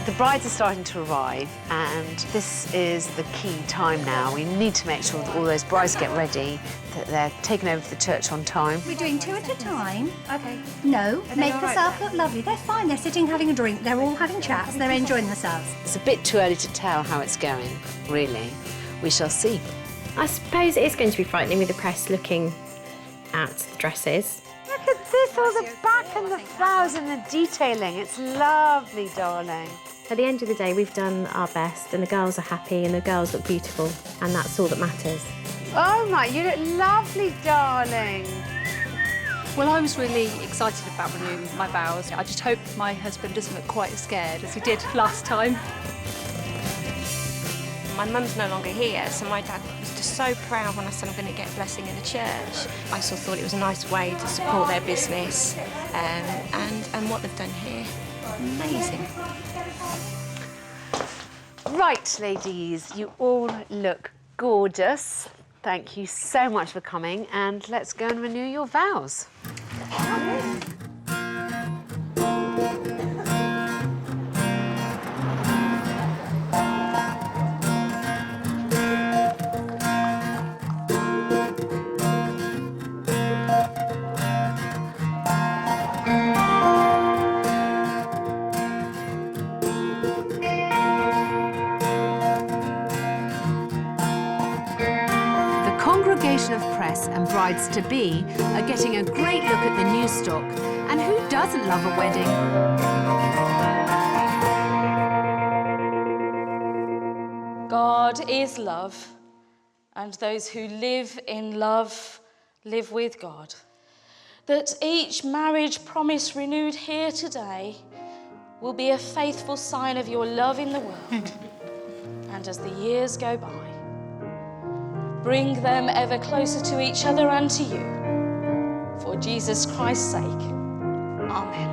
Speaker 16: The brides are starting to arrive, and this is the key time now. We need to make sure that all those brides get ready, that they're taken over to the church on time.
Speaker 2: We're doing 2 at a time.
Speaker 16: Okay.
Speaker 2: No, make yourself look lovely. They're fine. They're sitting having a drink. They're all having chats. They're enjoying themselves.
Speaker 16: It's a bit too early to tell how it's going, really. We shall see.
Speaker 6: I suppose it is going to be frightening with the press looking at the dresses.
Speaker 16: Look at this, all the back and the flowers and the detailing. It's lovely, darling.
Speaker 6: At the end of the day, we've done our best and the girls are happy and the girls look beautiful and that's all that matters.
Speaker 16: Oh my, you look lovely, darling.
Speaker 18: Well, I was really excited about renewing my vows. I just hope my husband doesn't look quite as scared as he did last time.
Speaker 19: My mum's no longer here, so my dad was just so proud when I said I'm going to get a blessing in the church. I also thought it was a nice way to support their business and what they've done here. Amazing.
Speaker 16: Right, ladies, you all look gorgeous. Thank you so much for coming, and let's go and renew your vows.
Speaker 1: Of press and brides-to-be are getting a great look at the new stock. And who doesn't love a wedding?
Speaker 20: God is love, and those who live in love live with God. That each marriage promise renewed here today will be a faithful sign of your love in the world. And as the years go by, bring them ever closer to each other and to you. For Jesus Christ's sake. Amen.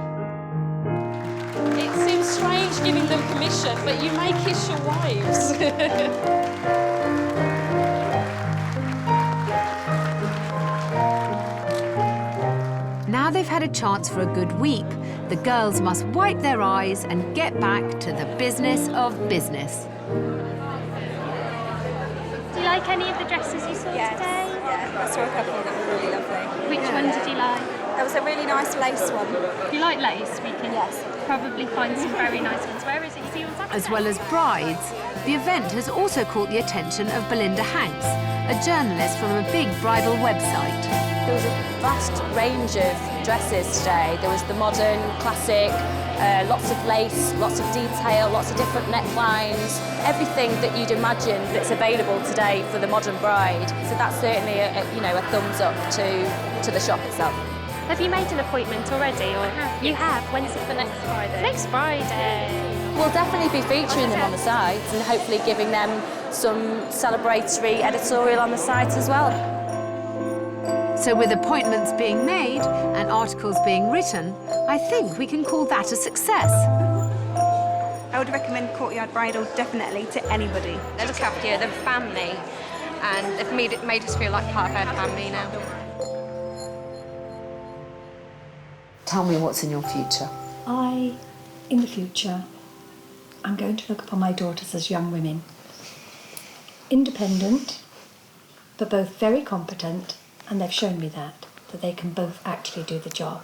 Speaker 20: It seems strange giving them permission, but you may kiss your wives.
Speaker 1: had a chance for a good weep, the girls must wipe their eyes and get back to the business of business.
Speaker 12: Do you like any of the dresses you saw today?
Speaker 21: Yeah, I saw a couple that were really lovely.
Speaker 12: Which one did you like?
Speaker 21: There was a really nice lace one.
Speaker 12: If you like lace, we can probably find some very nice ones. Where is it? You see on Saturday?
Speaker 1: As well as brides, the event has also caught the attention of Belinda Hanks, a journalist from a big bridal website.
Speaker 22: There was a vast range of dresses today. There was the modern, classic, lots of lace, lots of detail, lots of different necklines, everything that you'd imagine that's available today for the modern bride. So that's certainly a thumbs up to the shop itself.
Speaker 12: Have you made an appointment already? Or you have? When's it for next Friday? Next Friday.
Speaker 22: We'll definitely be featuring them on the site and hopefully giving them some celebratory editorial on the site as well.
Speaker 1: So with appointments being made and articles being written, I think we can call that a success.
Speaker 21: I would recommend Courtyard Bridal definitely to anybody.
Speaker 7: They look after you, they're family, and they've made us feel like part of our family now.
Speaker 1: Tell me what's in your future.
Speaker 2: In the future, I'm going to look upon my daughters as young women. Independent, but both very competent, and they've shown me that they can both actually do the job.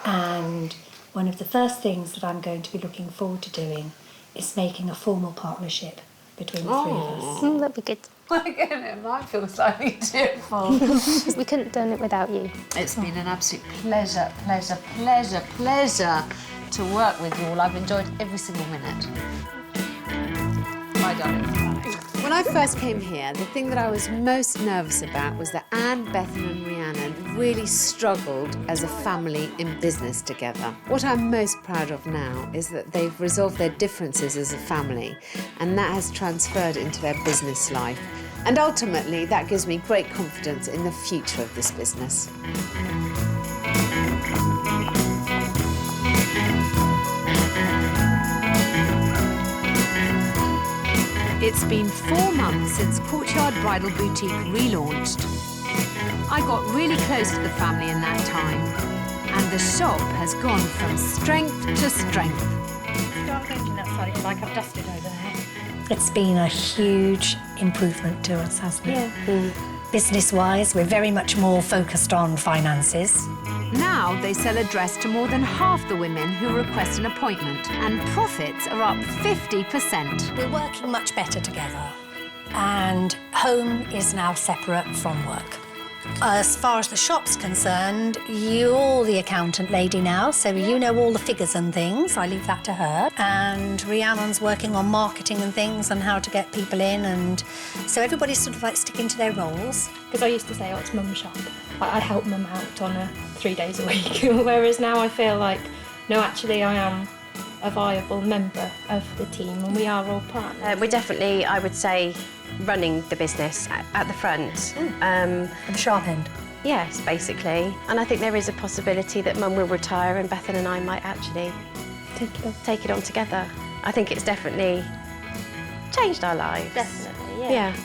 Speaker 2: And one of the first things that I'm going to be looking forward to doing is making a formal partnership between the three of us.
Speaker 12: That'd be good.
Speaker 1: It might feel slightly tearful.
Speaker 12: We couldn't have done it without you.
Speaker 1: It's been an absolute pleasure to work with you all. I've enjoyed every single minute. Bye, darling. When I first came here, the thing that I was most nervous about was that Anne, Bethan and Rhiannon really struggled as a family in business together. What I'm most proud of now is that they've resolved their differences as a family, and that has transferred into their business life. And ultimately, that gives me great confidence in the future of this business. It's been 4 months since Courtyard Bridal Boutique relaunched. I got really close to the family in that time, and the shop has gone from strength to strength.
Speaker 2: Start changing that side, like I've dusted over there. It's been a huge improvement to us, hasn't it?
Speaker 1: Yeah.
Speaker 2: Business-wise, we're very much more focused on finances.
Speaker 1: Now they sell a dress to more than half the women who request an appointment, and profits are up 50%.
Speaker 2: We're working much better together, and home is now separate from work. As far as the shop's concerned, you're the accountant lady now, so you know all the figures and things. I leave that to her. And Rhiannon's working on marketing and things and how to get people in, and so everybody's sort of like sticking to their roles.
Speaker 12: Because I used to say, oh, it's mum's shop. I help mum out on 3 days a week, whereas now I feel like, no, actually I am a viable member of the team and we are all partners.
Speaker 6: We're definitely, I would say, running the business at the front.
Speaker 2: At the sharp end?
Speaker 6: Yes, basically. And I think there is a possibility that Mum will retire and Bethan and I might actually take it on together. I think it's definitely changed our lives.
Speaker 12: Definitely, yeah.
Speaker 6: Yeah.